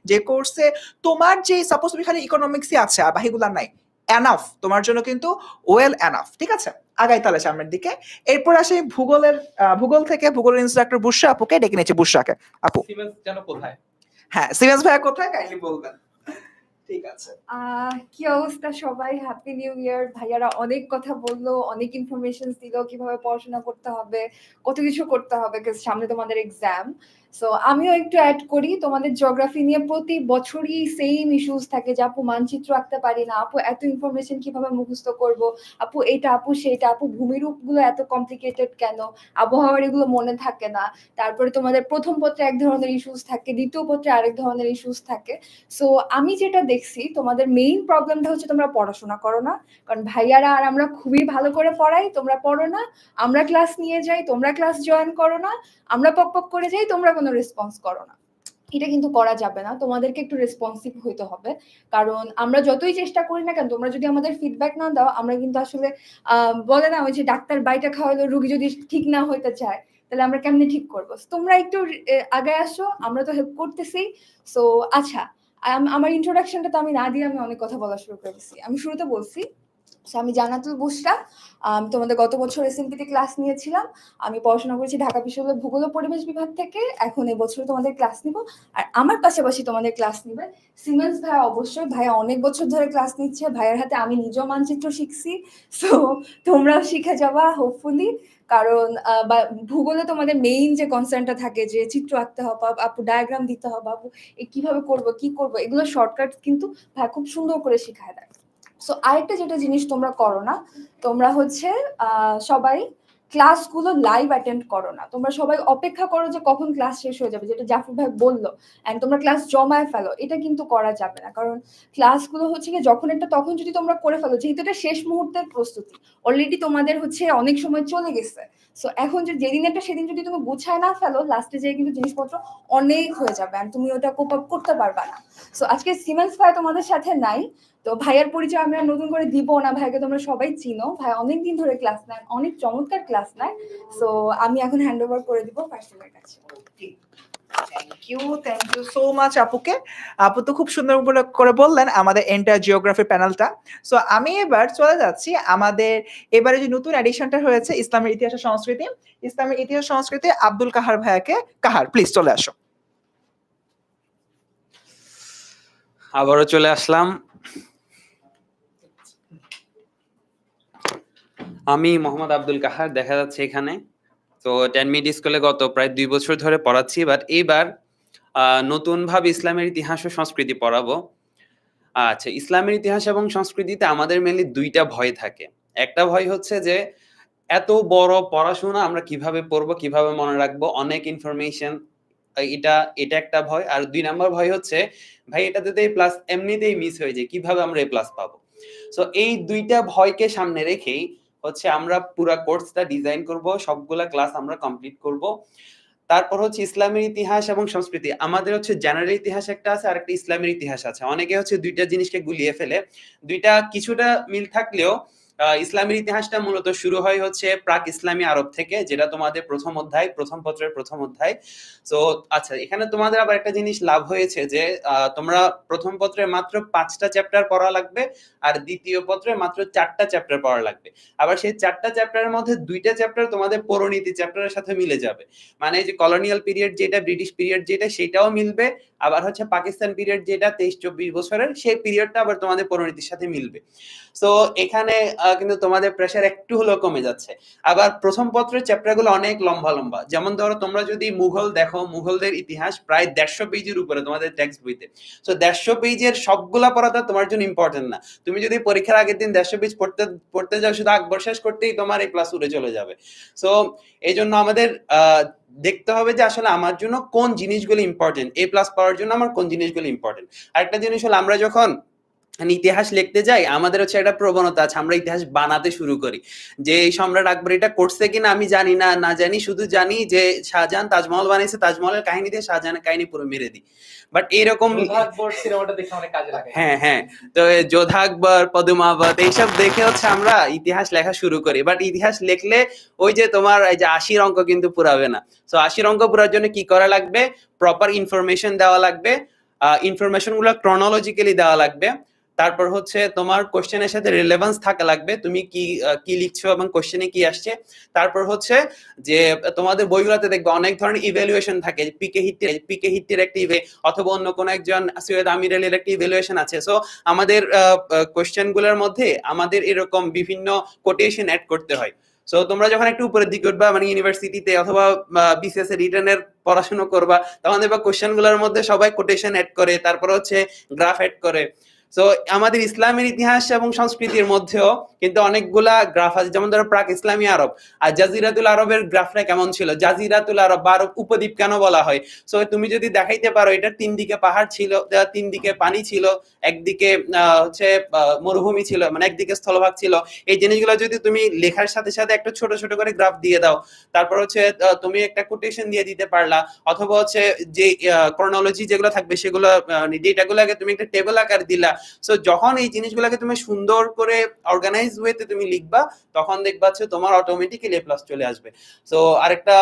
Speaker 5: যে কোর্সে তোমার যে সাপোজ তুমি খালি ইকোনমিক্সই আছে আর বাকিগুলা নাই, এনাফ তোমার জন্য, কিন্তু ওয়েল এনাফ। ঠিক আছে, আগাই তাহলে সামনের দিকে। এরপর আসি ভূগোল থেকে ভূগোলের ইনস্ট্রাক্টর বুশরা আপুকে ডেকে নিয়েছি। বুশরাকে আপু।
Speaker 1: সিমেন্স যেন কোথায়?
Speaker 5: হ্যাঁ, সিমেন্স ভাইয়া কোথায়, কাইন্ডলি বলবেন। ঠিক আছে।
Speaker 4: কি অবস্থা সবাই? Happy new year. ভাইয়ারা অনেক কথা বললো, অনেক ইনফরমেশন দিল কিভাবে পড়াশোনা করতে হবে, কত কিছু করতে হবে, কারণ সামনে তোমাদের এক্সাম। সো আমিও একটু অ্যাড করি, তোমাদের জিওগ্রাফি নিয়ে প্রতি বছরই সেম ইস্যুস থাকে যে আপু মানচিত্র আঁকতে পারি না, আপু এত ইনফরমেশন কিভাবে মুখস্থ করব, আপু এইটা, আপু সেইটা, আপু ভূমিরূপ গুলো এত কমপ্লিকেটেড কেন, আবহাওয়ার এগুলো মনে থাকে না। তারপরে তোমাদের প্রথম পত্রে এক ধরনের ইস্যুস থাকে, দ্বিতীয় পত্রে আরেক ধরনের ইস্যুস থাকে। সো আমি যেটা দেখছি তোমাদের মেইন প্রবলেমটা হচ্ছে তোমরা পড়াশোনা করো না। কারণ ভাইয়ারা আর আমরা খুবই ভালো করে পড়াই, তোমরা পড়ো না। আমরা ক্লাস নিয়ে যাই, তোমরা ক্লাস জয়েন করো না। আমরা পক পক করে যাই, তোমরা কোনো রেসপন্স করো না। এটা কিন্তু করা যাবে না, তোমাদেরকে একটু রেসপন্সিভ হইতে হবে। কারণ আমরা যতই চেষ্টা করি না কেন, তোমরা যদি আমাদের ফিডব্যাক না দাও, আমরা কিন্তু আসলে বলে না ওই যে ডাক্তার বাইটা খাওয়ালো, রোগী যদি ঠিক না হইতে চায় তাহলে আমরা কেমনে ঠিক করবো? তোমরা একটু আগে আসো, আমরা তো হেল্প করতেছি। সো আচ্ছা, আমার ইন্ট্রোডাকশনটা তো আমি না দিয়ে আমি অনেক কথা বলা শুরু করেছি। আমি শুরুতে বলছি, আমি জান্নাতুল বুশরা, তোমাদের গত বছর এসএমপিতে ক্লাস নিয়েছিলাম। আমি পড়াশোনা করেছি ঢাকা বিশ্ববিদ্যালয়ের ভূগোল ও পরিবেশ বিভাগ থেকে। এখন এবছর তোমাদের ক্লাস নিব, আর আমার পাশাপাশি তোমাদের ক্লাস নিবে সিমেন্স ভাইয়া। অবশ্যই ভাইয়া অনেক বছর ধরে ক্লাস নিচ্ছে, ভাইয়ার হাতে আমি নিজেও মানচিত্র শিখছি। সো তোমরাও শিখে যাবা হোপফুলি। কারণ ভূগোলে তোমাদের মেইন যে কনসার্নটা থাকে যে চিত্র আঁকতে হবে, আপু ডায়াগ্রাম দিতে হবে, আপু কিভাবে করবো কি করবো, এগুলো শর্টকাট কিন্তু ভাইয়া খুব সুন্দর করে শিখায় দেয়। সো আরেকটা যেটা জিনিস তোমরা করো না, তোমরা হচ্ছে সবাই ক্লাসগুলো লাইভ অ্যাটেন্ড করো না। তোমরা সবাই অপেক্ষা করো যে কখন ক্লাস শেষ হয়ে যাবে, যেটা জাফর ভাই বললো, এন্ড তোমরা ক্লাস জমায় ফেলো। এটা কিন্তু করা যাবে না, কারণ ক্লাসগুলো হচ্ছে কি যখন একটা তখন যদি তোমরা করে ফেলো, যেহেতু এটা শেষ মুহূর্তের প্রস্তুতি, অলরেডি তোমাদের হচ্ছে অনেক সময় চলে গেছে। সো এখন যেদিন একটা সেদিন যদি তুমি গুছায় না ফেলো, লাস্টে যেয়ে কিন্তু জিনিসপত্র অনেক হয়ে যাবে আর তুমি ওটা কোপ আপ করতে পারবা না। সো আজকে সিমেন্স ভাই তোমাদের সাথে নাই, তো ভাইয়ার পরিচয় আমরা নতুন করে দিব না। ভাইকে তোমরা সবাই চিনো, ভাই অনেকদিন ধরে ক্লাস নেয়, অনেক চমৎকার ক্লাস নেয়। সো আমি এখন হ্যান্ড ওভার করে দিব ফার্সিনের কাছে।
Speaker 5: থ্যাংক ইউ সো মাচ আপুকে। আপু তো খুব সুন্দর করে বললেন আমাদের এন্টায়ার জিওগ্রাফি প্যানেলটা। সো আমি এবার চলে যাচ্ছি আমাদের এবারে যে নতুন এডিশনটা হয়েছে ইসলামের ইতিহাস ও সংস্কৃতি, ইসলামের ইতিহাস সংস্কৃতি আব্দুল কাহার ভাইয়াকে। কাহার, প্লিজ চলে আসো।
Speaker 2: আবারও চলে আসলাম। আমি মোহাম্মদ আব্দুল কাহার, দেখা যাচ্ছে এখানে। তো 10 মিনিট স্কুলে গত প্রায় 2 বছর ধরে পড়াচ্ছি, বাট এইবার নতুন ভাবে ইসলামের ইতিহাস ও সংস্কৃতি পড়াবো। আচ্ছা, ইসলামের ইতিহাস এবং সংস্কৃতিতে আমাদের মেনলি দুইটা ভয় থাকে। একটা ভয় হচ্ছে যে এত বড় পড়াশোনা আমরা কিভাবে পড়বো, কিভাবে মনে রাখবো, অনেক ইনফরমেশন, এটা একটা ভয়। আর 2 নাম্বার ভয় হচ্ছে ভাই এটাতে তো প্লাস এমনিতেই মিস হয়ে যায়, কিভাবে আমরা এই প্লাস পাবো। সো এই দুইটা ভয়কে সামনে রেখেই হচ্ছে আমরা পুরা কোর্সটা ডিজাইন করব, সবগুলা ক্লাস আমরা কমপ্লিট করব। তারপর হচ্ছে ইসলামের ইতিহাস এবং সংস্কৃতি, আমাদের হচ্ছে জেনারেল ইতিহাস একটা আছে আর একটা ইসলামের ইতিহাস আছে। অনেকে হচ্ছে দুইটা জিনিসকে গুলিয়ে ফেলে, দুইটা কিছুটা মিল থাকলেও ইসলামের ইতিহাসটা মূলত শুরু হয় হচ্ছে প্রাক ইসলামী আরব থেকে, যেটা তোমাদের প্রথম অধ্যায়, প্রথম পত্রের প্রথম অধ্যায়। সো আচ্ছা, এখানে তোমাদের আবার একটা জিনিস লাভ হয়েছে যে তোমরা প্রথম পত্রে মাত্র 5টা চ্যাপ্টার পড়া লাগবে, আর দ্বিতীয় পত্রে মাত্র 4টা চ্যাপ্টার পড়া লাগবে। আবার সেই 4টা চ্যাপ্টারের মধ্যে 2টা চ্যাপ্টার তোমাদের পৌরনীতি চ্যাপ্টারের সাথে মিলে যাবে, মানে যে কলোনিয়াল পিরিয়ড যেটা, ব্রিটিশ পিরিয়ড যেটা, সেটাও মিলবে, আবার হচ্ছে পাকিস্তান পিরিয়ড যেটা 23-24 বছরের, সেই পিরিয়ডটা আবার তোমাদের পরিণতির সাথে মিলবে। সো এখানে কিন্তু তোমাদের প্রেশার একটু হলেও কমে যাচ্ছে। আবার প্রথম পত্রের চ্যাপ্টারগুলো অনেক লম্বা লম্বা, যেমন ধরো তোমরা যদি মুঘল দেখো, মুঘলদের ইতিহাস প্রায় 150 পেজের উপরে তোমাদের টেক্সট বইতে। সো 150 পেজের সবগুলা পড়াটা তোমার জন্য ইম্পর্টেন্ট না। তুমি যদি পরীক্ষার আগের দিন 150 পেজ পড়তে যাও, শুধু আকবর শেষ করতেই তোমার এই ক্লাস উড়ে চলে যাবে। সো এই জন্য আমাদের দেখতে হবে যে আসলে আমার জন্য কোন জিনিসগুলো ইম্পর্টেন্ট, এ প্লাস পাওয়ার জন্য আমার কোন জিনিসগুলো ইম্পর্টেন্ট। আরেকটা জিনিস হলো, আমরা যখন ইতিহাস লিখতে যাই আমাদের হচ্ছে একটা প্রবণতা আছে, আমরা ইতিহাস বানাতে শুরু করি যে এই সম্রাট আকবর এটা করছে কিনা আমি জানি না জানি, শুধু জানি যে শাহজাহান তাজমহল বানিয়েছে, তাজমহলের কাহিনী দিয়ে শাহজাহানের কাহিনী পুরো মেরে দিই। বাট এরকম
Speaker 1: সিনেমাটা দেখে অনেক কাজে লাগে।
Speaker 2: হ্যাঁ, তো যোধা আকবর, পদ্মাবত এইসব দেখে হচ্ছে আমরা ইতিহাস লেখা শুরু করি। বাট ইতিহাস লিখলে ওই যে তোমার এই যে 80 অঙ্ক কিন্তু পুরাবে না। সো 80 অঙ্ক পুরার জন্য কি করা লাগবে? প্রপার ইনফরমেশন দেওয়া লাগবে, ইনফরমেশন গুলো ক্রনোলজিক্যালি দেওয়া লাগবে। তারপর হচ্ছে তোমার কোশ্চেনের সাথে রিলেভেন্স থাকা লাগবে, তুমি কি লিখছো এবং কোশ্চেনে কি আসছে। তারপর হচ্ছে যে তোমাদের বইগুলোতে দেখবে অনেক ধরনের ইভ্যালুয়েশন থাকে, পিকে হিট্টির একটা অথবা অন্য কোনো একজন সৈয়দ আমির আলীর একটা ইভ্যালুয়েশন আছে। সো আমাদের কোশ্চেন গুলোর মধ্যে আমাদের এরকম বিভিন্ন কোটেশন অ্যাড করতে হয়। সো তোমরা যখন একটু উপরের দিকে উঠবা, মানে ইউনিভার্সিটিতে অথবা বিসিএস এর রিটেনের পড়াশোনা করবা, তখন দেখবা কোশ্চেন গুলোর মধ্যে সবাই কোটেশন অ্যাড করে, তারপর হচ্ছে গ্রাফ অ্যাড করে। সো আমাদের ইসলামের ইতিহাস এবং সংস্কৃতির মধ্যেও কিন্তু অনেকগুলা গ্রাফ আছে, যেমন ধরো প্রাক ইসলামী আরব আর জাজিরাতুল আরবের গ্রাফটা কেমন ছিল, জাজিরাতুল আরব বা আরব উপদ্বীপ কেন বলা হয়। সো তুমি যদি দেখাইতে পারো এটার 3 দিকে পাহাড় ছিল, 3 দিকে পানি ছিল, একদিকে হচ্ছে মরুভূমি ছিল, মানে একদিকে স্থলভাগ ছিল, এই জিনিসগুলো যদি তুমি লেখার সাথে সাথে একটা ছোট ছোট করে গ্রাফ দিয়ে দাও, তারপর হচ্ছে তুমি একটা কোটেশন দিয়ে দিতে পারলা, অথবা হচ্ছে যে ক্রোনোলজি যেগুলো থাকবে সেগুলো ডেটাগুলোকে তুমি একটা টেবিল আকার দিলা। সো যখন এই জিনিসগুলোকে তুমি সুন্দর করে অর্গানাইজ ওয়েতে তুমি লিখবা, তখন দেখবা যে তোমার অটোমেটিক্যালি এ প্লাস চলে আসবে। সো আরেকটা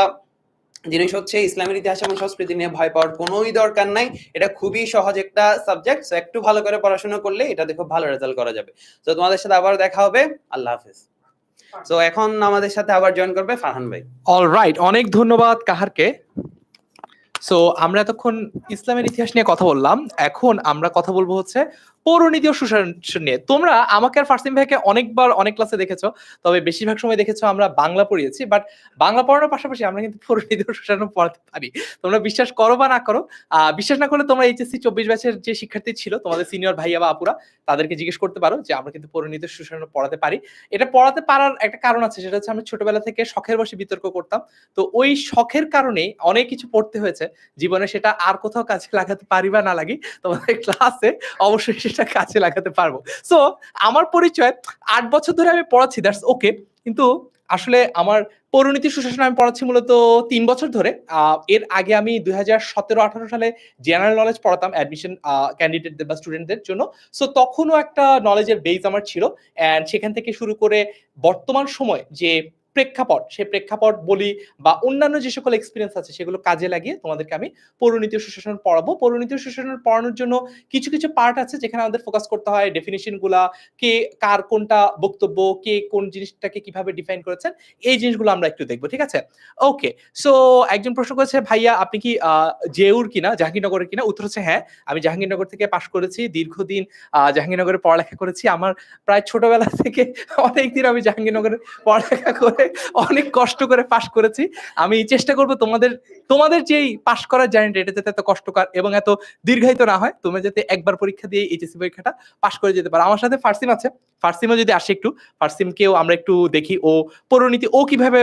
Speaker 2: জিনিস হচ্ছে, ইসলামের ইতিহাস এবং সংস্কৃতি নিয়ে ভয় পাওয়ার কোনোই দরকার নাই, এটা খুবই সহজ একটা সাবজেক্ট। সো একটু ভালো করে পড়াশোনা করলে এটা দেখো ভালো রেজাল্ট করা যাবে। তো তোমাদের সাথে আবার দেখা হবে, আল্লাহ হাফেজ। সো এখন আমাদের সাথে আবার জয়েন করবে ফারহান ভাই।
Speaker 1: অলরাইট, অনেক ধন্যবাদ কাহারকে। সো আমরা এতক্ষণ ইসলামের ইতিহাস নিয়ে কথা বললাম, এখন আমরা কথা বলবো হচ্ছে পৌরনীতি ও সুশাসন নিয়ে। তোমরা আমাকে আর ফারসিম ভাইকে অনেকবার অনেক ক্লাসে দেখেছো, তবে বেশিরভাগ সময় দেখেছো আমরা বাংলা পড়িয়েছি, বাট বাংলা পড়ানোর পাশাপাশি আমরা কিন্তু পৌরনীতি ও সুশাসন পড়াতে পারি। তোমরা বিশ্বাস করো বা না করো, বিশ্বাস না করলে তোমরা এইচএসসি 24 ব্যাচের যে শিক্ষার্থী ছিল, তোমাদের সিনিয়র ভাইয়া বা আপুরা, তাদেরকে জিজ্ঞেস করতে পারো যে আমরা কিন্তু পৌরনীতি ও সুশাসন পড়াতে পারি। এটা পড়াতে পারার একটা কারণ আছে, সেটা হচ্ছে আমরা ছোটবেলা থেকে শখের বসে বিতর্ক করতাম। তো ওই শখের কারণে অনেক কিছু পড়তে হয়েছে জীবনে, সেটা আর কোথাও কাজে লাগাতে পারি বা না লাগি, তোমাদের ক্লাসে অবশ্যই সেটা কাজে লাগাতে পারবো। সো আমার পরিচয় 8 বছর ধরে আমি পড়াচ্ছি, দ্যাটস ওকে, কিন্তু আসলে আমার পৌরনীতি সুশাসন আমি পড়াচ্ছি মূলত 3 বছর ধরে। এর আগে আমি 2017-18 সালে জেনারেল নলেজ পড়াতাম অ্যাডমিশন ক্যান্ডিডেটদের বা স্টুডেন্টদের জন্য। সো তখনও একটা নলেজের বেস আমার ছিল, অ্যান্ড সেখান থেকে শুরু করে বর্তমান সময় যে প্রেক্ষাপট, সেই প্রেক্ষাপট বলি বা অন্যান্য যে সকল এক্সপিরিয়েন্স আছে সেগুলো কাজে লাগিয়ে তোমাদেরকে আমি পৌরনীতি ও সুশাসন পড়াবো। পৌরনীতি ও সুশাসন পড়ানোর জন্য কিছু কিছু পার্ট আছে যেখানে আমাদের ফোকাস করতে হয় ডেফিনিশন গুলা, কে কার কোনটা বক্তব্য, কে কোন জিনিসটাকে কিভাবে ডিফাইন করেছেন, এই জিনিসগুলো আমরা একটু দেখবো, ঠিক আছে? ওকে, সো একজন প্রশ্ন করেছে, ভাইয়া আপনি কি জেউর কিনা, জাহাঙ্গীরনগরের কিনা? উত্তর হচ্ছে হ্যাঁ, আমি জাহাঙ্গীরনগর থেকে পাশ করেছি, দীর্ঘদিন জাহাঙ্গীরনগরে পড়ালেখা করেছি। আমার প্রায় ছোটবেলা থেকে অনেকদিন আমি জাহাঙ্গীরনগরে পড়ালেখা করে অনেক কষ্ট করে পাশ করেছি। আমি চেষ্টা করবো তোমাদের যেই পাশ করার জার্নিটা, এটা যাতে এত কষ্টকর এবং এত দীর্ঘায়িত না হয়, তোমরা যাতে একবার পরীক্ষা দিয়ে এইচএসসি পরীক্ষাটা পাশ করে যেতে পারো। আমার সাথে ফারসিম আছে, ফারসিমও যদি আসে একটু, ফারসিমকেও আমরা একটু দেখি ও পৌরনীতি ও কিভাবে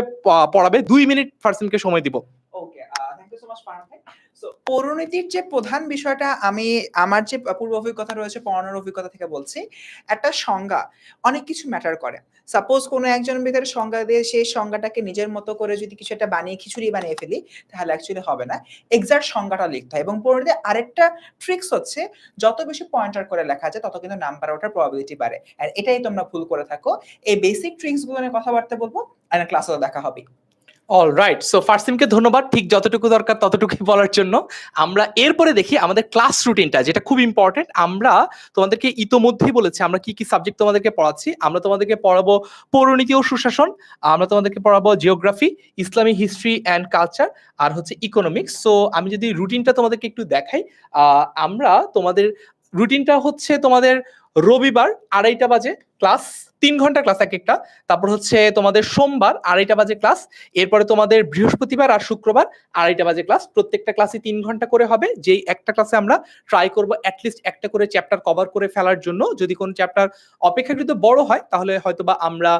Speaker 1: পড়াবে। 2 মিনিট ফারসিমকে সময় দিব।
Speaker 5: Okay, thank you so much Farhan ভাই। সো পৌরনীতির যে প্রধান বিষয়টা, আমি আমার যে পূর্ব অভিজ্ঞতা রয়েছে, পড়ানোর অভিজ্ঞতা থেকে বলছি, একটা সংজ্ঞা অনেক কিছু ম্যাটার করে। সাপোজ কোনো একজনের ভিতরে সংজ্ঞা দিয়ে সেই সংজ্ঞাটাকে নিজের মতো করে যদি কিছু একটা বানিয়ে খিচুড়ি বানিয়ে ফেলি, তাহলে অ্যাকচুয়ালি হবে না। এক্সাক্ট সংজ্ঞাটা লিখতে হয়। এবং পৌরনীতির আরেকটা ট্রিক্স হচ্ছে, যত বেশি পয়েন্টার করে লেখা যায় তত কিন্তু নাম্বার ওঠার প্রবাবিলিটি বাড়ে। আর এটাই তোমরা ভুল করে থাকো। এই বেসিক ট্রিক্স গুলো নিয়ে কথাবার্তা বলবো, আর ক্লাসে দেখা হবে।
Speaker 1: অলরাইট, সো ফারসিমকে ধন্যবাদ ঠিক যতটুকু দরকার ততটুকুই বলার জন্য। আমরা এরপরে দেখি আমাদের ক্লাস রুটিনটা, যেটা খুব ইম্পর্টেন্ট। আমরা তোমাদেরকে ইতোমধ্যেই বলেছি আমরা কি কি সাবজেক্ট তোমাদেরকে পড়াচ্ছি। আমরা তোমাদেরকে পড়াবো পৌরনীতি ও সুশাসন, আমরা তোমাদেরকে পড়াবো geography, Islamic history and culture, আর হচ্ছে ইকোনমিক্স। সো আমি যদি রুটিনটা তোমাদেরকে একটু দেখাই, আমরা তোমাদের রুটিনটা হচ্ছে তোমাদের রবিবার 2:30 বাজে ক্লাস, 3 ঘন্টা ক্লাস এক একটা। তারপর হচ্ছে তোমাদের সোমবার 2:30 বাজে ক্লাস। এরপরে তোমাদের বৃহস্পতিবার আর শুক্রবার 2:30 বাজে ক্লাস। প্রত্যেকটা ক্লাসে 3 ঘন্টা করে হবে। যেই একটা ক্লাসে আমরা ট্রাই করব অ্যাটলিস্ট একটা করে চ্যাপ্টার কভার করে ফেলার জন্য। যদি কোনো চ্যাপ্টার অপেক্ষাকৃত বড় হয় তাহলে হয়তোবা আমরা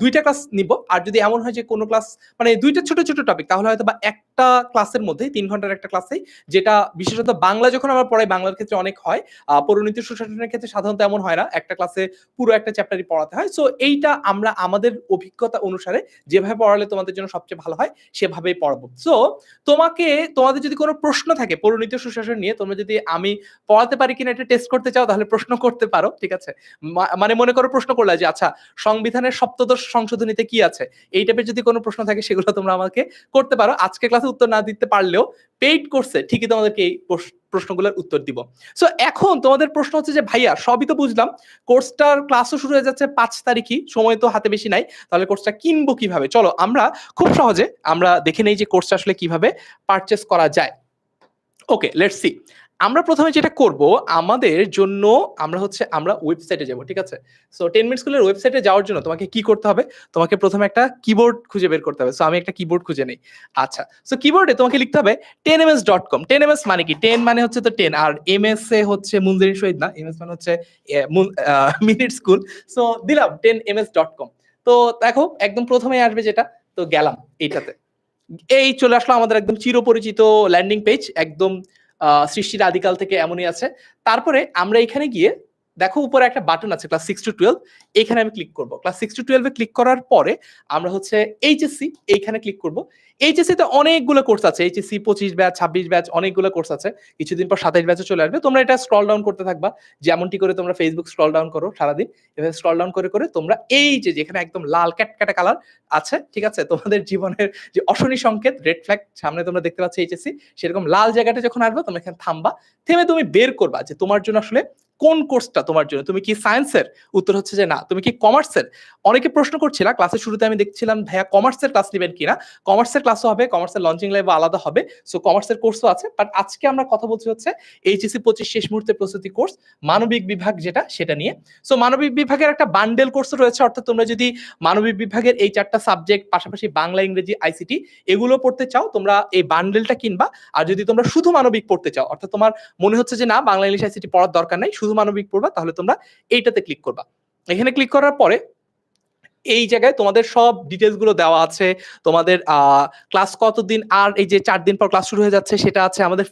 Speaker 1: 2টা ক্লাস নিব। আর যদি এমন হয় যে কোনো ক্লাস মানে 2টা ছোট ছোট টপিক, তাহলে হয়তোবা একটা ক্লাসের মধ্যেই 3 ঘন্টার একটা ক্লাসেই, যেটা বিশেষত বাংলা যখন আমরা পড়াই, বাংলার ক্ষেত্রে অনেক হয়। পরিণতি সুশাসনের ক্ষেত্রে সাধারণত এমন হয় না, একটা ক্লাসে পুরো একটা চ্যাপ্টারই পড়াতে হয়। সো এইটা আমরা আমাদের অভিজ্ঞতা অনুসারে যেভাবে পড়ালে তোমাদের জন্য সবচেয়ে ভালো হয় সেভাবেই পড়াবো। সো তোমাদের যদি কোনো প্রশ্ন থাকে পরিণতি সুশাসন নিয়ে, তোমরা যদি আমি পড়াতে পারি কিনা এটা টেস্ট করতে চাও তাহলে প্রশ্ন করতে পারো, ঠিক আছে? মানে মনে করো প্রশ্ন করলে যে আচ্ছা সংবিধানের সপ্তদশ সংশোধনীতে কি আছে, এই টাইপের যদি কোনো প্রশ্ন থাকে সেগুলো তোমরা আমাকে করতে পারো। আজকে ক্লাসে উত্তর না দিতে পারলেও পেইড কোর্সে ঠিকই তোমাদেরকে এই প্রশ্নগুলোর উত্তর দিব। সো এখন তোমাদের প্রশ্ন হচ্ছে যে ভাইয়া সবই তো বুঝলাম, কোর্সটার ক্লাসও শুরু হয়ে যাচ্ছে 5 তারিখই, সময় তো হাতে বেশি নাই, তাহলে কোর্সটা কিনবো কিভাবে? চলো আমরা খুব সহজে আমরা দেখে নেই যে কোর্সটা আসলে কিভাবে পারচেস করা যায়। ওকে, লেটস সি। আমরা প্রথমে যেটা করব, আমাদের জন্য আমরা ওয়েবসাইটে যাব, ঠিক আছে? সো 10 মিনিট স্কুলের ওয়েবসাইটে যাওয়ার জন্য তোমাকে কি করতে হবে? তোমাকে প্রথমে একটা কিবোর্ড খুঁজে বের করতে হবে। সো আমি একটা কিবোর্ড খুঁজে নেই। আচ্ছা, সো কিবোর্ডে তোমাকে লিখতে হবে 10ms.com। 10ms মানে কি? 10 মানে হচ্ছে তো 10, আর ms এ হচ্ছে মুনজির শহীদ না, ms মানে হচ্ছে মিনিট স্কুল। সো দিলাম 10ms.com। তো দেখো একদম প্রথমেই আসবে যেটা, তো গেলাম এইটাতে। এই চলে আসলো আমাদের একদম চিরপরিচিত ল্যান্ডিং পেজ, একদম সৃষ্টির আদিকাল থেকে এমনই আছে। তারপরে আমরা এখানে গিয়ে দেখো উপরে একটা বাটন আছে ক্লাস 6 to 12, এখানে আমি ক্লিক করব। ক্লাস 6 to 12 এ ক্লিক করার পরে আমরা হচ্ছে এইচএসসি এইখানে ক্লিক করব। এইচএসসি তে অনেকগুলো কোর্স আছে, এইচএসসি 25 ব্যাচ 26 ব্যাচ অনেকগুলো কোর্স আছে। কিছুদিন পর 27 ব্যাচে চলে আসবে। তোমরা এটা স্ক্রল ডাউন করতে থাকবা, যেমনটি করে তোমরা ফেসবুক স্ক্রল ডাউন করো সারাদিন। এভাবে স্ক্রল ডাউন করে করে তোমরা এই যে যেখানে একদম লাল ক্যাটকাটা কালার আছে, ঠিক আছে, তোমাদের জীবনের যে অশনি সংকেত রেড ফ্ল্যাগ সামনে তোমরা দেখতে পাচ্ছ এইচএসসি, সেরকম লাল জায়গাটা যখন আসবে তোমরা এখানে থামবা। থেমে তুমি বের করবা যে তোমার জন্য আসলে কোন কোর্সটা তোমার জন্য। তুমি কি সায়েন্সের? উত্তর হচ্ছে যে না। তুমি কি কমার্সের? অনেকে প্রশ্ন করছিল ক্লাসের শুরুতে, আমি দেখছিলাম ভাইয়া কমার্সের ক্লাস নেবেন কিনা। কমার্সের ক্লাসও হবে, কমার্সের লঞ্চিং লাইভ আলাদা হবে। সো কমার্সের কোর্সও আছে, বাট আজকে আমরা কথা বলছি হচ্ছে এইচএসসি 25 শেষ মুহূর্তে প্রস্তুতি কোর্স, মানবিক বিভাগ যেটা, সেটা নিয়ে। সো মানবিক বিভাগের একটা বান্ডেল কোর্স রয়েছে, অর্থাৎ তোমরা যদি মানবিক বিভাগের এই 4টা সাবজেক্ট পাশাপাশি বাংলা, ইংরেজি, আইসিটি এগুলো পড়তে চাও, তোমরা এই বান্ডেলটা কিনবা। আর যদি তোমরা শুধু মানবিক পড়তে চাও, অর্থাৎ তোমার মনে হচ্ছে যে না বাংলা, ইংলিশ, আইসিটি পড়ার দরকার নাই, শুধু মানবিক পড়বা, তাহলে তোমরা এইটাতে ক্লিক করবা। এখানে ক্লিক করার পরে এই জায়গায় তোমাদের সব ডিটেলস গুলো দেওয়া আছে। তোমাদের ক্লাস কতদিন, আর এই যে 4 দিন পর ক্লাস শুরু হয়ে যাচ্ছে সেটা আছে। আমাদের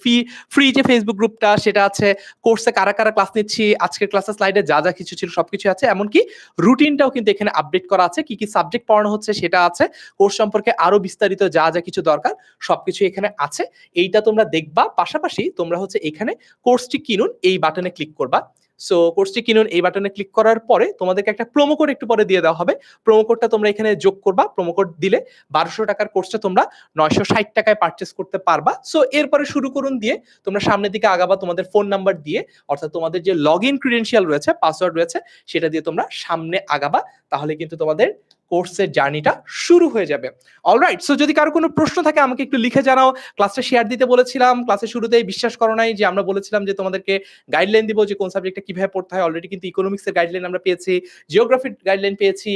Speaker 1: ফ্রি যে ফেসবুক গ্রুপটা সেটা আছে। কোর্সে কারা কারা ক্লাস নিচ্ছি, আজকের ক্লাসের স্লাইডে যা যা কিছু ছিল সবকিছু আছে। এমনকি রুটিনটাও কিন্তু এখানে আপডেট করা আছে, কি কি সাবজেক্ট পড়ানো হচ্ছে সেটা আছে। কোর্স সম্পর্কে আরো বিস্তারিত যা যা কিছু দরকার সবকিছু এখানে আছে। এইটা তোমরা দেখবা। পাশাপাশি তোমরা হচ্ছে এখানে কোর্সটি কিনুন এই বাটনে ক্লিক করবা। সো কোর্সটি কিনুন এই বাটনে ক্লিক করার পরে তোমাদেরকে একটা প্রোমো কোড একটু পরে দিয়ে দেওয়া হবে। প্রোমো কোডটা তোমরা এখানে যোগ করবা। প্রোমো কোড দিলে 1200 টাকার কোর্সটা তোমরা 960 টাকায় পারচেস করতে পারবা। সো এরপরে শুরু করুন দিয়ে তোমরা সামনের দিকে আগাবা তোমাদের ফোন নাম্বার দিয়ে, অর্থাৎ তোমাদের যে লগ ইন ক্রিডেন্সিয়াল রয়েছে, পাসওয়ার্ড রয়েছে, সেটা দিয়ে তোমরা সামনে আগাবা। তাহলে কিন্তু তোমাদের কোর্সের জার্নিটা শুরু হয়ে যাবে। অলরাইট, সো যদি কারো কোনো প্রশ্ন থাকে আমাকে একটু লিখে জানাও। ক্লাসটা শেয়ার দিতে বলেছিলাম, ক্লাসের শুরুতেই বিশ্বাস করো নাই যে আমরা বলেছিলাম যে তোমাদেরকে গাইডলাইন দিব যে কোন সাবজেক্টটা কিভাবে পড়তে হয়। অলরেডি কিন্তু ইকোনমিক্সের গাইডলাইন আমরা পেয়েছি, জিওগ্রাফির গাইডলাইন পেয়েছি।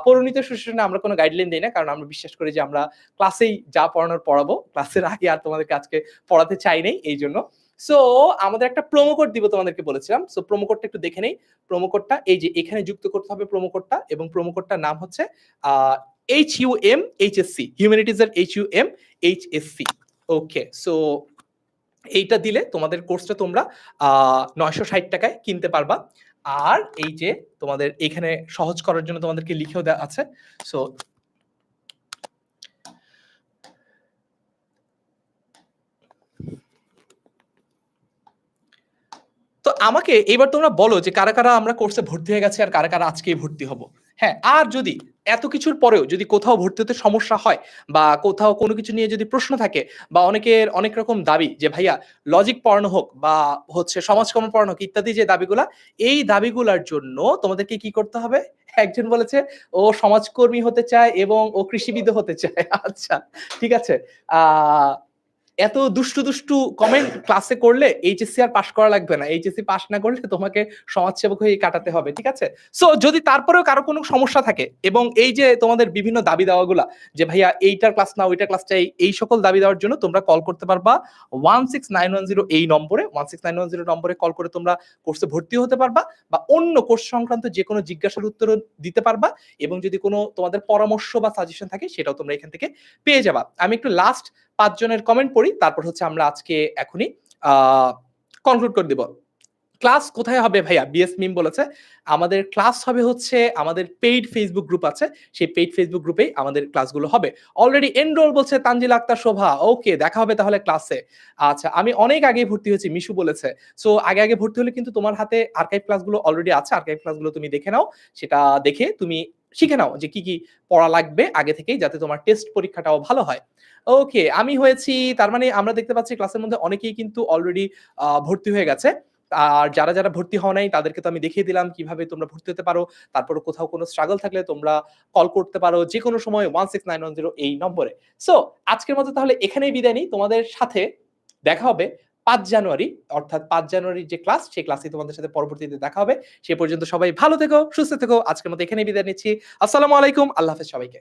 Speaker 1: পরিণীত সুশাসনে আমরা কোনো গাইডলাইন দেই না, কারণ আমরা বিশ্বাস করি যে আমরা ক্লাসেই যা পড়ানোর পড়াবো, ক্লাসের আগে আর তোমাদেরকে আজকে পড়াতে চাই নাই এই জন্য। সো আমাদের একটা প্রোমো কোড দিব তোমাদেরকে বলেছিলাম। সো প্রোমো কোডটা একটু দেখে নেই। প্রোমো কোডটা এই যে এখানে যুক্ত করতে হবে প্রোমো কোডটা, এবং প্রোমো কোডটার নাম হচ্ছে HUM HSC, হিউম্যানিটিজ এর HUM HSC। ওকে, সো এইটা দিলে তোমাদের কোর্সটা তোমরা 960 টাকায় কিনতে পারবা। আর এই যে তোমাদের এখানে সহজ করার জন্য তোমাদেরকে লিখেও দেওয়া আছে। সো তো আমাকে এবার তোমরা বলো যে কারা কারা আমরা কোর্সে ভর্তি হয়ে গেছে আর কারা কারা আজকেই ভর্তি হব। হ্যাঁ, আর যদি এত কিছুর পরেও যদি কোথাও ভর্তি হতে সমস্যা হয় বা কোথাও কোনো কিছু নিয়ে যদি প্রশ্ন থাকে বা অনেকের অনেক রকম দাবি যে ভাইয়া লজিক পড়ানো হোক বা হচ্ছে সমাজকর্ম পড়ানো হোক ইত্যাদি যে দাবিগুলা, এই দাবিগুলার জন্য তোমাদেরকে কি করতে হবে? একজন বলেছে ও সমাজকর্মী হতে চায় এবং ও কৃষিবিদ হতে চায়। আচ্ছা, ঠিক আছে। এত দুষ্টু কমেন্ট ক্লাসে করলে এইচএসসি আর পাস করা লাগবে না। এইচএসসি পাস না করলে তোমাকে সমাজসেবক হয়ে কাটাতে হবে। ঠিক আছে? সো যদি তারপরেও কারো কোনো সমস্যা থাকে এবং এই যে তোমাদের বিভিন্ন দাবি দাওয়াগুলা যে ভাইয়া এইটার ক্লাস না ওইটার ক্লাস চাই, এই সকল দাবি দেওয়ার জন্য তোমরা কল করতে পারবা 16910 এই নম্বরে। 16910 নম্বরে কল করে তোমরা কোর্সে ভর্তি হতে পারবা বা অন্য কোর্স সংক্রান্ত যে কোনো জিজ্ঞাসার উত্তরও দিতে পারবা এবং যদি কোনো তোমাদের পরামর্শ বা সাজেশন থাকে সেটাও তোমরা এখান থেকে পেয়ে যাবা। আমি একটু লাস্ট 5 জনের কমেন্ট পড়ি, তারপর হচ্ছে আমরা আজকে এখনই কনক্লুড করে দিব। ক্লাস কোথায় হবে ভাইয়া? বিএস মিম বলেছে আমাদের ক্লাস হবে হচ্ছে আমাদের পেইড ফেসবুক গ্রুপ আছে, সেই পেইড ফেসবুক গ্রুপেই আমাদের ক্লাসগুলো হবে। অলরেডি এনরোল বলছে তানজিল আক্তার শোভা। ওকে, দেখা হবে তাহলে ক্লাসে। আচ্ছা, আমি অনেক আগেই ভর্তি হয়েছি, মিশু বলেছে। সো আগে ভর্তি হলে কিন্তু তোমার হাতে আর্কাইভ ক্লাসগুলো অলরেডি আছে, আর্কাইভ ক্লাসগুলো তুমি দেখে নাও। সেটা দেখে তুমি শিখে নাও যে কি পড়া লাগবে আগে থেকেই, যাতে তোমার টেস্ট পরীক্ষাটাও ভালো হয়। ওকে, আমি হয়েছি, তার মানে আমরা দেখতে পাচ্ছি ক্লাসের মধ্যে অনেকেই কিন্তু অলরেডি ভর্তি হয়ে গেছে। আর যারা ভর্তি হও নাই তাদেরকে তো আমি দেখিয়ে দিলাম কিভাবে তোমরা ভর্তি হতে পারো। তারপরে কোথাও কোনো স্ট্রাগল থাকলে তোমরা কল করতে পারো যেকোনো সময় 16910 এই নম্বরে। সো আজকের মতো তাহলে এখানেই বিদায় নিই। তোমাদের সাথে দেখা হবে 5 জানুয়ারি, অর্থাৎ 5 জানুয়ারির যে ক্লাস, সেই ক্লাসে তোমাদের সাথে পরবর্তীতে দেখা হবে। সে পর্যন্ত সবাই ভালো থেকো, সুস্থ থেকো। আজকের মতো এখানেই বিদায় নিচ্ছি। আসসালামু আলাইকুম। আল্লাহ হাফেজ সবাইকে।